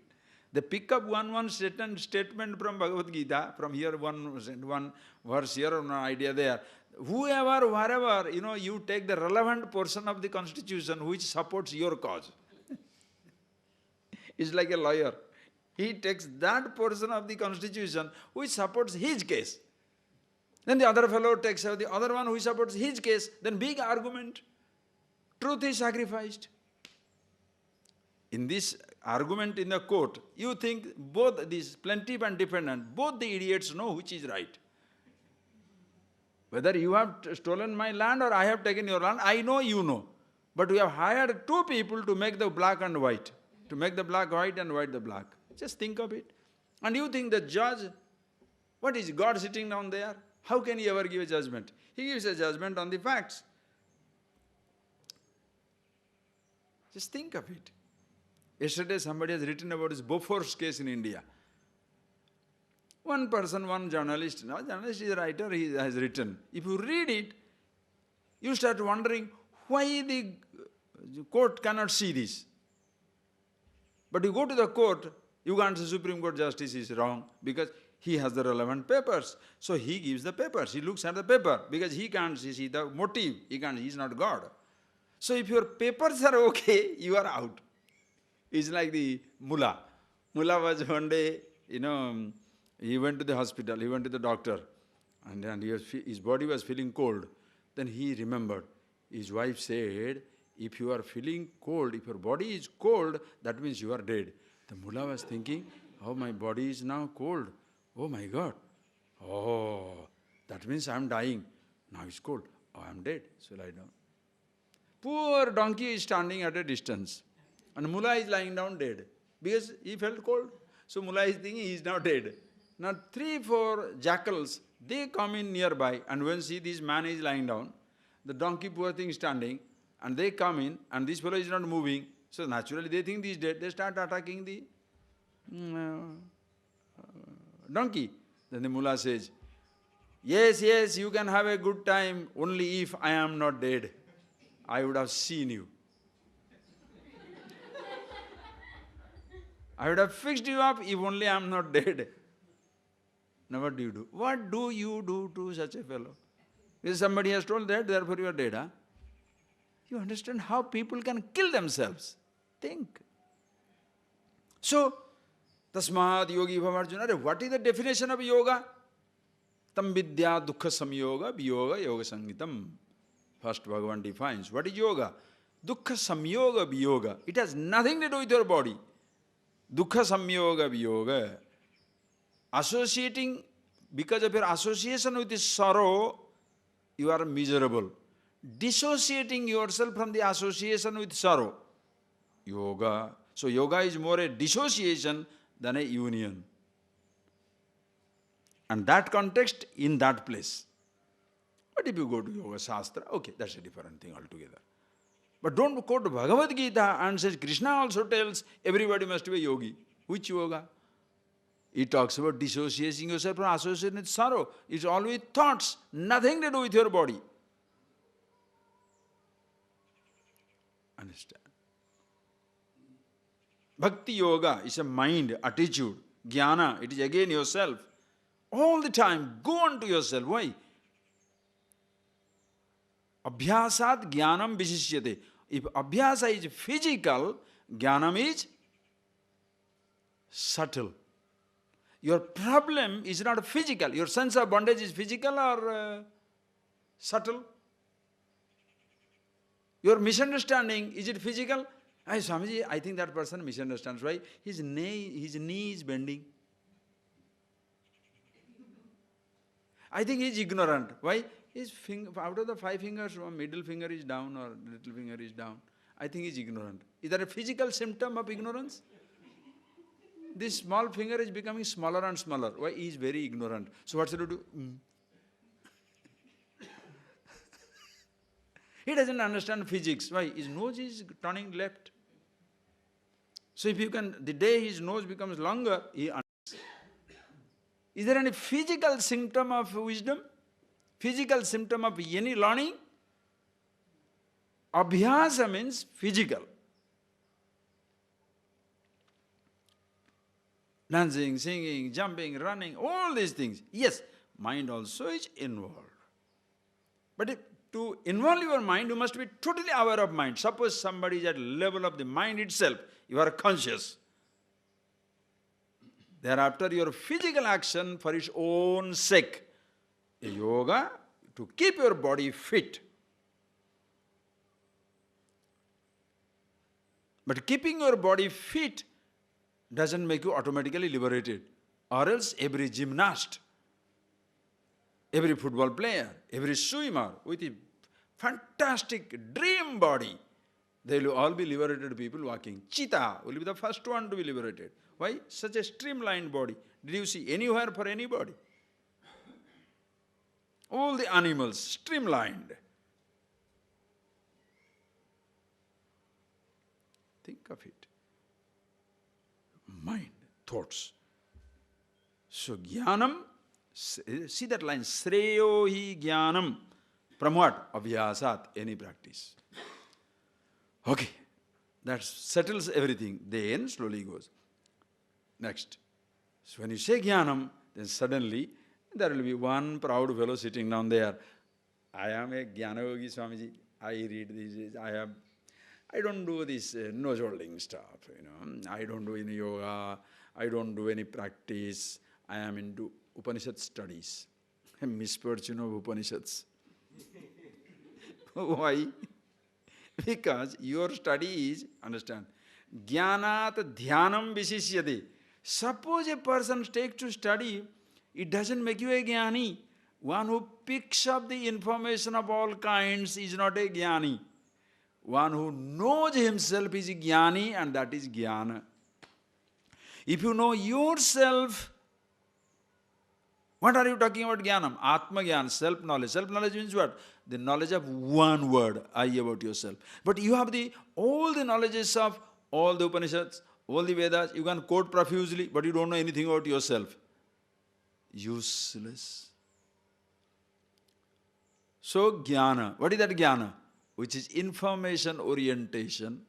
They pick up one statement from Bhagavad Gita, from here one verse here, one idea there. Whoever, wherever, you take the relevant portion of the constitution which supports your cause. It's like a lawyer. He takes that portion of the constitution which supports his case. Then the other fellow takes the other one which supports his case. Then big argument. Truth is sacrificed. In this argument in the court, you think both these plaintiff and defendant, both the idiots know which is right. Whether you have stolen my land or I have taken your land, I know, you know. But we have hired two people to make the black and white. To make the black white and white the black. Just think of it. And you think the judge, what is God sitting down there? How can he ever give a judgment? He gives a judgment on the facts. Just think of it. Yesterday somebody has written about this Bofors case in India. One person, one journalist, no, journalist is a writer, he has written. If you read it, you start wondering why the court cannot see this. But you go to the court, you can't say Supreme Court Justice is wrong because he has the relevant papers. So he gives the papers, he looks at the paper because he can't see the motive, he is not God. So if your papers are okay, you are out. It's like the mullah. Mullah was one day, he went to the hospital, he went to the doctor, and his body was feeling cold. Then he remembered, his wife said, if you are feeling cold, if your body is cold, that means you are dead. The mullah was thinking, oh, my body is now cold. Oh my God. Oh, that means I am dying. Now it's cold. Oh, I am dead. So lie down. Poor donkey is standing at a distance. And mullah is lying down dead. Because he felt cold. So mullah is thinking he is now dead. Now 3-4 jackals, they come in nearby, and when see this man is lying down, the donkey poor thing standing, and they come in, and this fellow is not moving, so naturally they think he is dead, they start attacking the donkey. Then the mullah says, yes, you can have a good time, only if I am not dead. I would have seen you. I would have fixed you up if only I am not dead. Now what do you do? What do you do to such a fellow? Because somebody has told that, therefore you are dead, huh? You understand how people can kill themselves? Think. So, tasmat yogi bhavarjuna. What is the definition of yoga? Tam vidya dukkha samyoga viyoga yoga sangitam. First Bhagavan defines. What is yoga? Dukkha samyoga viyoga. It has nothing to do with your body. Dukkha samyoga viyoga. Associating, because of your association with the sorrow, you are miserable. Dissociating yourself from the association with sorrow, yoga. So yoga is more a dissociation than a union. And that context in that place. But if you go to Yoga Shastra, okay, that's a different thing altogether. But don't quote Bhagavad Gita and says Krishna also tells everybody must be a yogi. Which yoga? He talks about dissociating yourself from association with sorrow. It's all with thoughts, nothing to do with your body. Understand? Bhakti yoga is a mind, attitude. Jnana, it is again yourself. All the time, go on to yourself. Why? Abhyasat jnanam vishishyate. If abhyasa is physical, jnanam is subtle. Your problem is not physical. Your sense of bondage is physical or subtle? Your misunderstanding, is it physical? Hey, Swamiji, I think that person misunderstands. Why? His knee is bending. I think he is ignorant. Why? His finger, out of the 5 fingers, one middle finger is down or little finger is down. I think he is ignorant. Is that a physical symptom of ignorance? This small finger is becoming smaller and smaller. Why? He is very ignorant. So what should you do? He doesn't understand physics. Why? His nose is turning left. So if you can, the day his nose becomes longer, he understands. Is there any physical symptom of wisdom? Physical symptom of any learning? Abhyasa means physical. Dancing, singing, jumping, running, all these things. Yes, mind also is involved. But to involve your mind, you must be totally aware of mind. Suppose somebody is at level of the mind itself, you are conscious. Thereafter, your physical action for its own sake. A yoga to keep your body fit. But keeping your body fit doesn't make you automatically liberated. Or else every gymnast, every football player, every swimmer with a fantastic dream body, they will all be liberated people walking. Cheetah will be the first one to be liberated. Why? Such a streamlined body. Did you see anywhere for anybody? All the animals streamlined. Think of it. Mind, thoughts. So jnanam, see that line, sreyo hi jnanam. From what? Abhyasat, any practice. Okay, that settles everything. Then slowly goes. Next. So when you say jnanam, then suddenly there will be one proud fellow sitting down there. I am a Jnanayogi Swamiji. I read this. I don't do this nose-holding stuff. I don't do any yoga. I don't do any practice. I am into Upanishad studies. A misfortune of Upanishads. Why? Because your study is, understand, jnanat dhyanam vishishyate. Suppose a person takes to study, it doesn't make you a jnani. One who picks up the information of all kinds is not a jnani. One who knows himself is a jnani, and that is jnana. If you know yourself, what are you talking about jnanam? Atma jnana, self-knowledge. Self-knowledge means what? The knowledge of one word, I about yourself. But you have all the knowledges of all the Upanishads, all the Vedas. You can quote profusely, but you don't know anything about yourself. Useless. So jnana, what is that jnana? Which is information orientation,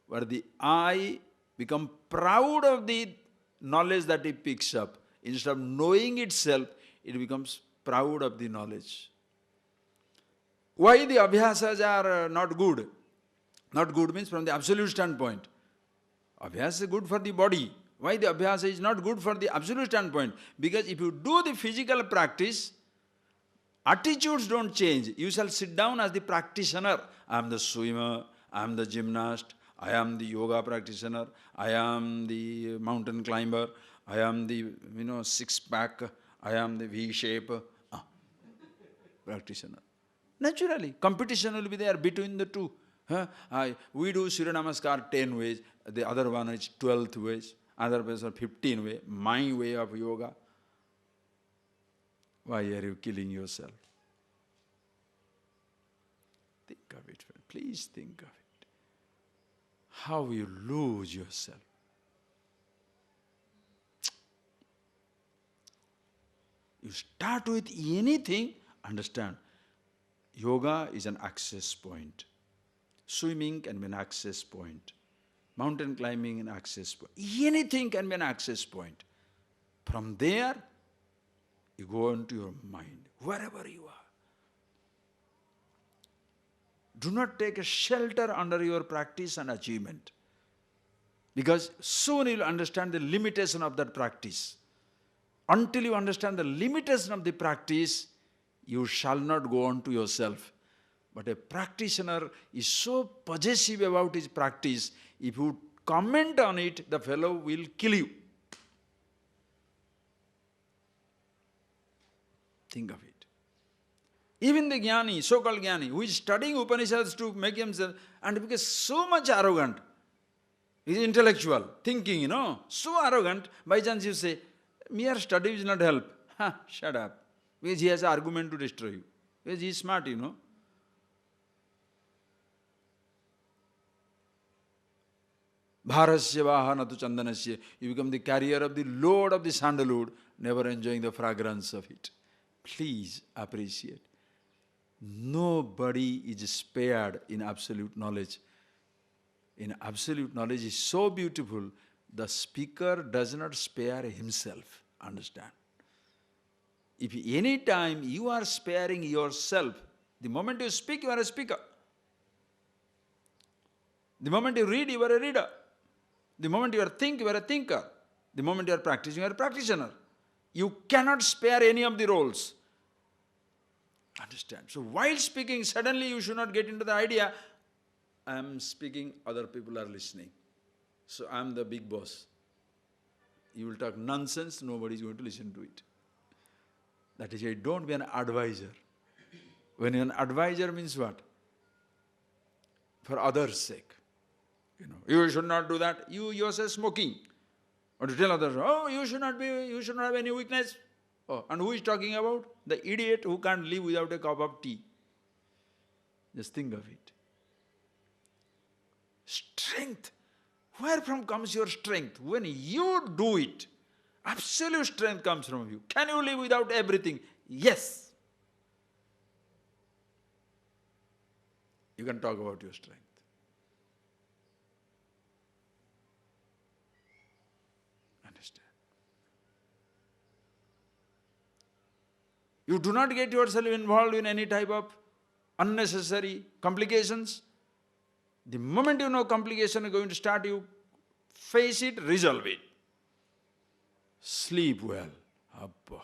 where the I become proud of the knowledge that it picks up. Instead of knowing itself, it becomes proud of the knowledge. Why the abhyasas are not good? Not good means from the absolute standpoint. Abhyasa is good for the body. Why the abhyasa is not good for the absolute standpoint? Because if you do the physical practice, attitudes don't change. You shall sit down as the practitioner. I am the swimmer, I am the gymnast, I am the yoga practitioner, I am the mountain climber, I am the, six-pack, I am the V-shape practitioner. Naturally, competition will be there between the two. We do Surya Namaskar 10 ways, the other one is 12 ways, other person 15 ways, my way of yoga. Why are you killing yourself? Think of it, friend. Please think of it. How you lose yourself. You start with anything, understand, yoga is an access point. Swimming can be an access point. Mountain climbing an access point. Anything can be an access point. From there, you go into your mind, wherever you are. Do not take a shelter under your practice and achievement. Because soon you will understand the limitation of that practice. Until you understand the limitation of the practice, you shall not go on to yourself. But a practitioner is so possessive about his practice, if you comment on it, the fellow will kill you. Think of it. Even the jnani, so-called jnani, who is studying Upanishads to make himself, and because so much arrogant, he is intellectual, thinking, so arrogant, by chance you say, mere study will not help. Shut up. Because he has an argument to destroy you. Because he is smart, Bharasya vahanatu chandanasya. You become the carrier of the load of the sandalwood, never enjoying the fragrance of it. Please appreciate. Nobody is spared in absolute knowledge. In absolute knowledge is so beautiful, the speaker does not spare himself. Understand? If any time you are sparing yourself, the moment you speak, you are a speaker. The moment you read, you are a reader. The moment you are think, you are a thinker. The moment you are practicing, you are a practitioner. You cannot spare any of the roles. Understand? So while speaking, suddenly you should not get into the idea, I am speaking, other people are listening. So I am the big boss. You will talk nonsense, nobody is going to listen to it. That is why don't be an advisor. When you're an advisor means what? For others' sake. You should not do that. You yourself smoking. Or to tell others, you should not have any weakness. And who is talking about? The idiot who can't live without a cup of tea. Just think of it. Strength. Where from comes your strength? When you do it, absolute strength comes from you. Can you live without everything? Yes. You can talk about your strength. Understand? You do not get yourself involved in any type of unnecessary complications. The moment you know complication is going to start, you face it, resolve it. Sleep well. Abba.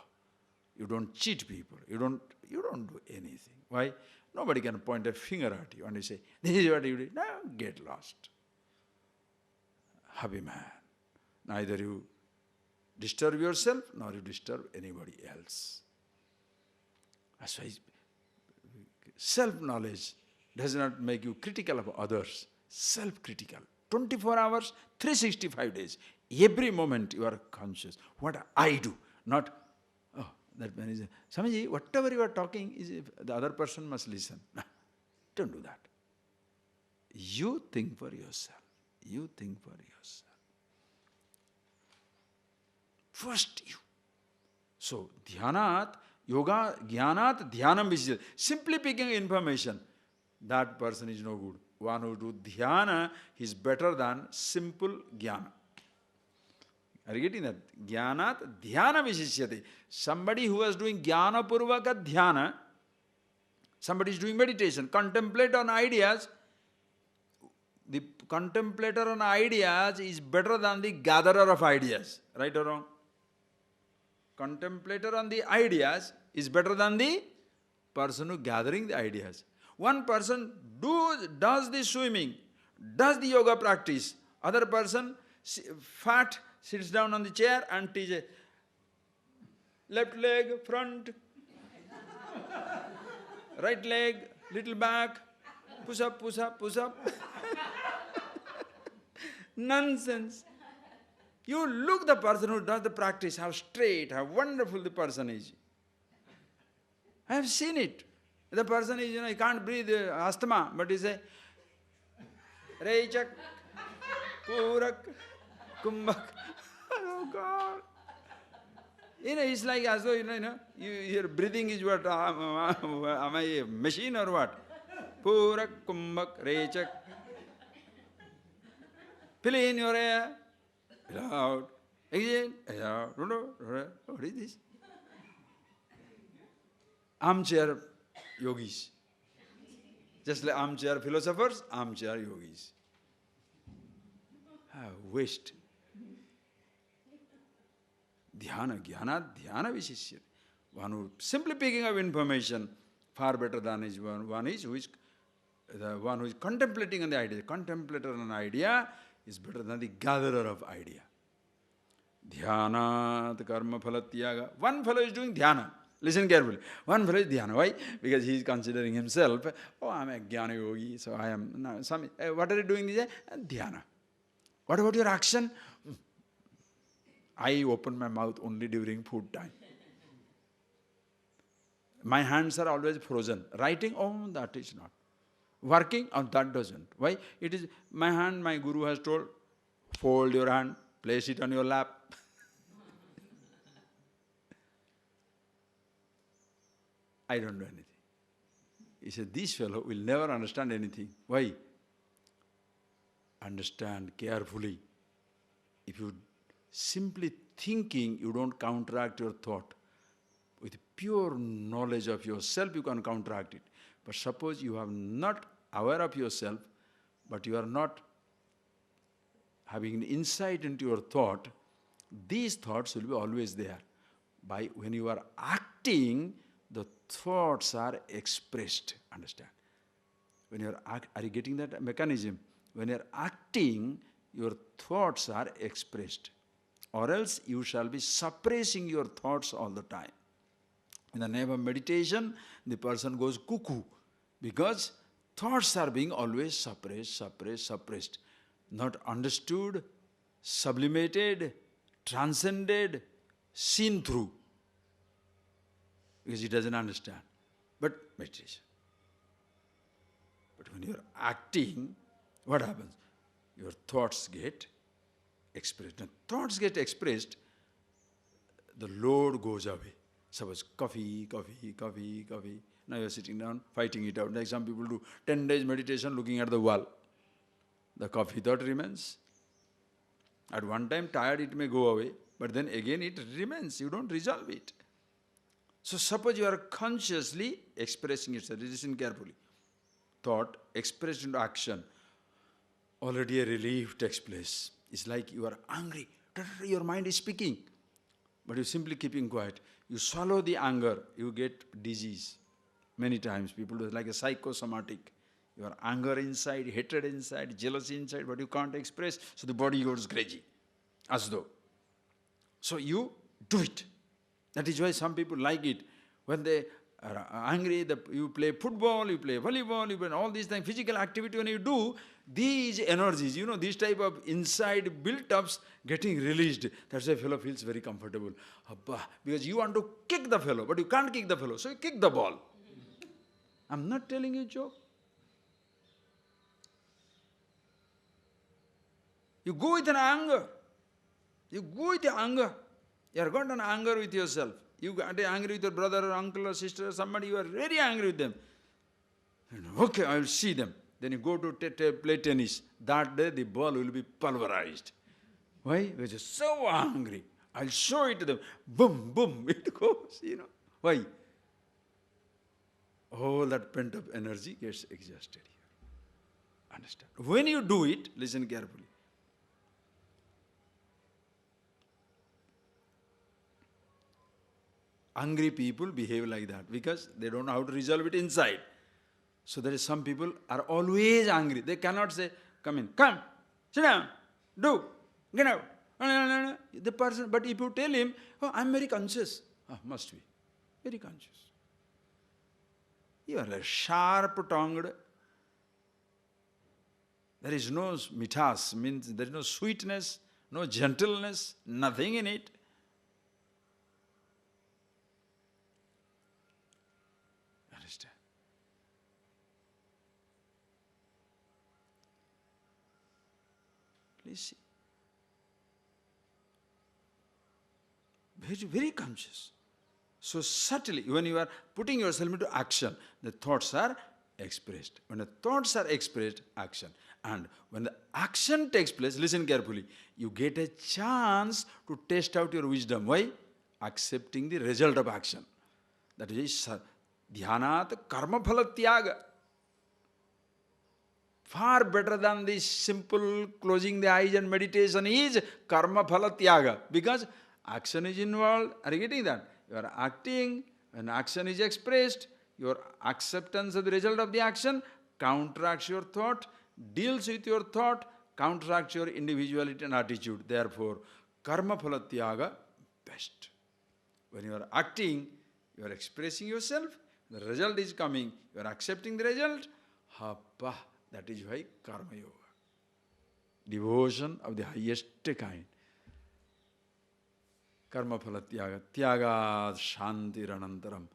You don't cheat people. You don't do anything. Why? Nobody can point a finger at you and you say, this is what you did. No, get lost. Happy man. Neither you disturb yourself, nor you disturb anybody else. That's why self-knowledge does not make you critical of others. Self-critical. 24 hours, 365 days. Every moment you are conscious. What I do, not, that man is, Swamiji, whatever you are talking, the other person must listen. No, don't do that. You think for yourself. You think for yourself. First you. So, dhyanat, yoga, jnanat, dhyanam vishyate. Simply picking information, that person is no good. One who do dhyana is better than simple jnana. Are you getting that? Jnanat dhyana vishishyate. Somebody who is doing jnana purvaka dhyana, somebody is doing meditation, contemplate on ideas. The contemplator on ideas is better than the gatherer of ideas. Right or wrong? Contemplator on the ideas is better than the person who gathering the ideas. One person does the swimming, does the yoga practice. Other person, fat, sits down on the chair and teaches left leg, front, right leg, little back, push up, push up, push up. Nonsense. You look the person who does the practice, how straight, how wonderful the person is. I have seen it. The person is, he can't breathe, asthma, but he say, Reichak, Purak, Kumbhak. Oh God. It's like as though, your breathing is what, am I a machine or what? Purak, Kumbhak, Reichak. Fill in your air, fill out, again, out, what is this? Armchair yogis. Just like armchair philosophers, armchair yogis. Waste. Dhyana, jnana, dhyana vishishya. One who simply picking up information, far better than is one is who is the one who is contemplating on the idea. The contemplator on an idea is better than the gatherer of idea. Dhyanat karma phalatyaga. One fellow is doing dhyana. Listen carefully. One fellow is dhyana. Why? Because he is considering himself, oh, I am a jnana yogi, so I am. No, Swami, what are you doing these days? Dhyana. What about your action? I open my mouth only during food time. My hands are always frozen. Writing, oh, that is not. Working, oh, that doesn't. Why? It is my hand, my guru has told, fold your hand, place it on your lap. I don't do anything. He said, this fellow will never understand anything. Why? Understand carefully. If you simply thinking, you don't counteract your thought. With pure knowledge of yourself, you can counteract it. But suppose you are not aware of yourself, but you are not having an insight into your thought, these thoughts will be always there. When you are acting, the thoughts are expressed. Understand? When you are you getting that mechanism? When you are acting, your thoughts are expressed. Or else you shall be suppressing your thoughts all the time. In the name of meditation, the person goes cuckoo because thoughts are being always suppressed. Not understood, sublimated, transcended, seen through. Because he doesn't understand. But meditation. But when you are acting, what happens? Your thoughts get expressed. When thoughts get expressed, the load goes away. Suppose coffee. Now you are sitting down, fighting it out. Like some people do 10 days meditation looking at the wall. The coffee thought remains. At one time tired it may go away, but then again it remains. You don't resolve it. So suppose you are consciously expressing itself. Listen carefully. Thought expressed into action. Already a relief takes place. It's like you are angry. Your mind is speaking. But you're simply keeping quiet. You swallow the anger, you get disease. Many times people do it like a psychosomatic. Your anger inside, hatred inside, jealousy inside, but you can't express, so the body goes crazy. As though. So you do it. That is why some people like it. When they are angry, you play football, you play volleyball, you play all these things, physical activity, when you do, these energies, these type of inside built-ups getting released. That's why fellow feels very comfortable. Because you want to kick the fellow, but you can't kick the fellow, so you kick the ball. I'm not telling you a joke. You go with an anger. You go with the anger. You are got an anger with yourself. You got angry with your brother or uncle or sister or somebody, you are very angry with them. Okay, I will see them. Then you go to play tennis. That day the ball will be pulverized. Why? Because you're so angry. I'll show it to them. Boom, boom, it goes, Why? All that pent-up energy gets exhausted here. Understand? When you do it, listen carefully. Angry people behave like that because they don't know how to resolve it inside. So there is some people are always angry. They cannot say, come in, come, sit down, do, get out. The person, but if you tell him, oh, I'm very conscious. Must be. Very conscious. You are a sharp-tongued. There is no mithas, means there is no sweetness, no gentleness, nothing in it. Understand? Please see. Very, very conscious. So subtly, when you are putting yourself into action, the thoughts are expressed. When the thoughts are expressed, action. And when the action takes place, listen carefully, you get a chance to test out your wisdom. Why? Accepting the result of action. That is dhyanat karma phala tyaga. Far better than this simple closing the eyes and meditation is karma phala tyaga. Because action is involved. Are you getting that? You are acting, when action is expressed, your acceptance of the result of the action counteracts your thought, deals with your thought, counteracts your individuality and attitude. Therefore, karma phala tyaga, best. When you are acting, you are expressing yourself, the result is coming, you are accepting the result, happa, that is why karma yoga. Devotion of the highest kind. Karma phala tyaga. Tyaga shanti ranantaram.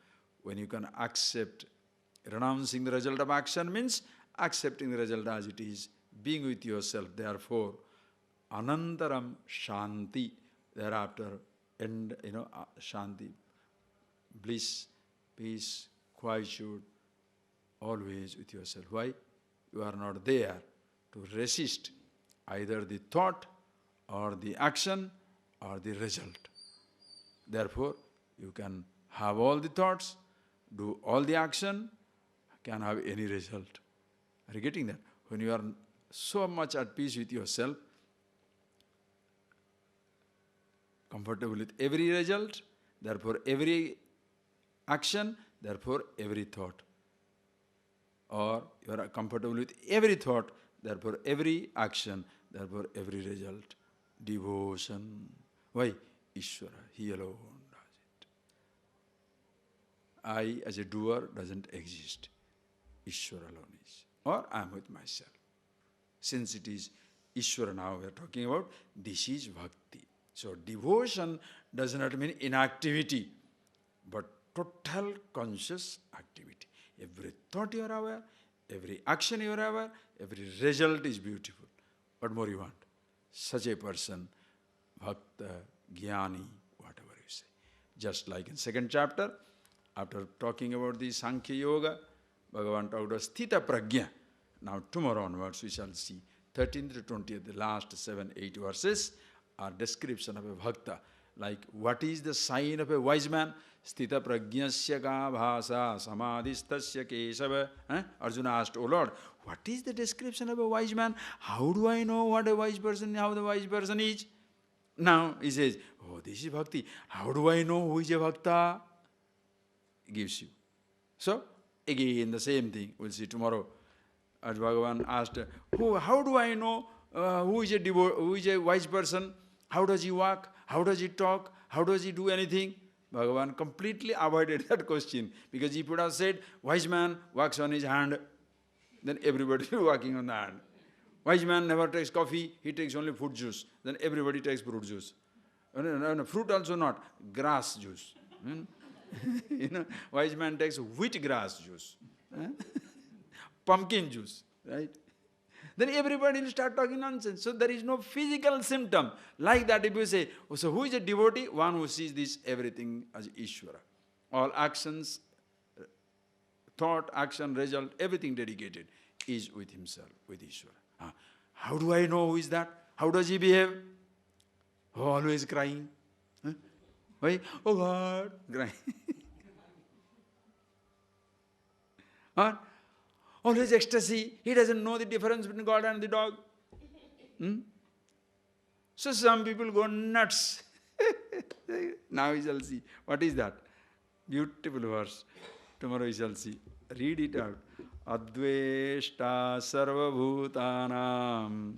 When you can accept, renouncing the result of action means accepting the result as it is, being with yourself. Therefore, anantaram shanti. Thereafter, end, shanti, bliss, peace, quietude, always with yourself. Why? You are not there to resist either the thought or the action or the result. Therefore, you can have all the thoughts, do all the action, can have any result. Are you getting that? When you are so much at peace with yourself, comfortable with every result, therefore every action, therefore every thought. Or you are comfortable with every thought, therefore every action, therefore every result. Devotion. Why? Ishvara, he alone does it. I as a doer doesn't exist. Ishvara alone is. Or I am with myself. Since it is Ishvara now we are talking about, this is bhakti. So devotion does not mean inactivity, but total conscious activity. Every thought you are aware, every action you are aware, every result is beautiful. What more you want? Such a person, bhakta, jnani, whatever you say. Just like in second chapter, after talking about the Sankhya Yoga, Bhagavan talked about Sthita Prajna. Now tomorrow onwards we shall see 13th to 20th, the last 7-8 verses are description of a bhakta. Like what is the sign of a wise man? Sthita prajnasya ka bhasa samadhistasya kesava. Arjuna asked, oh Lord, what is the description of a wise man? How do I know what a wise person, how the wise person is? Now he says, oh, this is bhakti. How do I know who is a bhakta? He gives you. So, again the same thing. We'll see tomorrow. As Bhagavan asked, how do I know who is a wise person? How does he walk? How does he talk? How does he do anything? Bhagavan completely avoided that question. Because he would have said, wise man walks on his hand, then everybody is walking on the hand. Wise man never takes coffee, he takes only fruit juice. Then everybody takes fruit juice. No, fruit also not, grass juice. Wise man takes wheat grass juice. Pumpkin juice, right? Then everybody will start talking nonsense. So there is no physical symptom. Like that if you say, oh, so who is a devotee? One who sees this everything as Ishvara. All actions, thought, action, result, everything dedicated is with himself, with Ishvara. How do I know who is that? How does he behave? Oh, always crying. Why? Oh God, crying. Always ecstasy. He doesn't know the difference between God and the dog. So some people go nuts. Now we shall see. What is that? Beautiful verse. Tomorrow we shall see. Read it out. Adveshta sarvabhutanam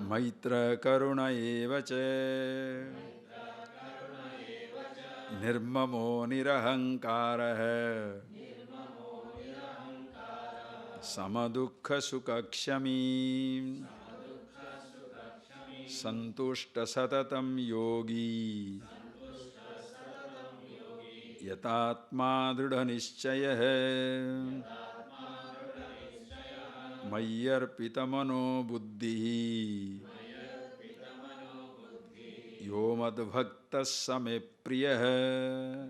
Maitra karuna evacha Nirmamo nirahankara Samadukha sukakshami Santushta satatam yogi Yatatma dhrudha nischayah Mayyarpita mano buddhi Yo madbhakta same priyah.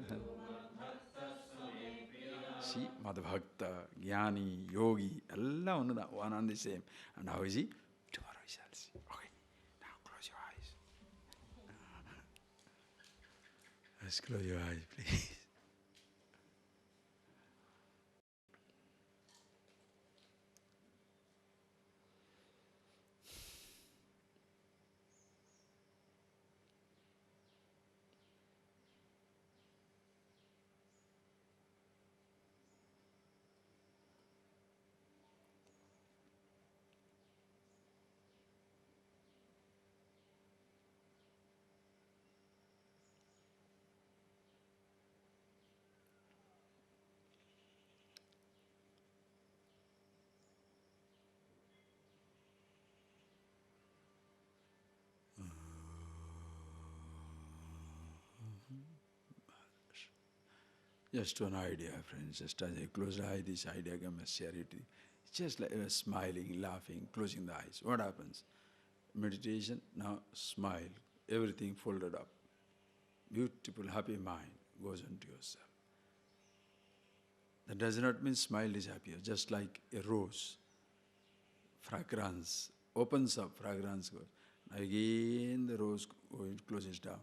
See, madbhakta, jnani, yogi, all one and the same. And how is he? Tomorrow we shall see. Okay, now close your eyes. Let's close your eyes, please. Just one idea, friends. Just as I close the eye, this idea can share it. It's just like smiling, laughing, closing the eyes. What happens? Meditation, now smile, everything folded up. Beautiful, happy mind goes into yourself. That does not mean smile disappears, just like a rose. Fragrance opens up, fragrance goes. Again the rose closes down.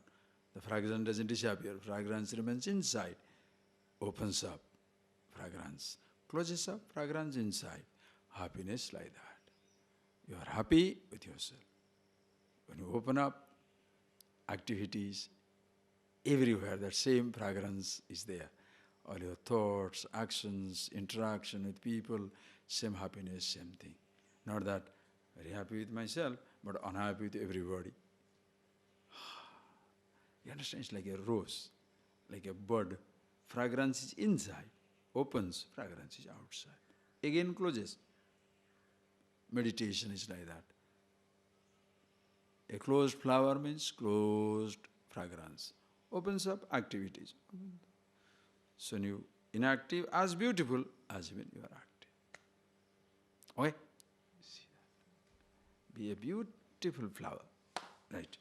The fragrance doesn't disappear, fragrance remains inside. Opens up, fragrance. Closes up, fragrance inside. Happiness like that. You are happy with yourself. When you open up, activities, everywhere that same fragrance is there. All your thoughts, actions, interaction with people, same happiness, same thing. Not that very happy with myself, but unhappy with everybody. You understand? It's like a rose, like a bud. Fragrance is inside, opens, fragrance is outside. Again closes. Meditation is like that. A closed flower means closed fragrance. Opens up, activities. So you inactive, as beautiful as when you are active. Okay? See that. Be a beautiful flower. Right.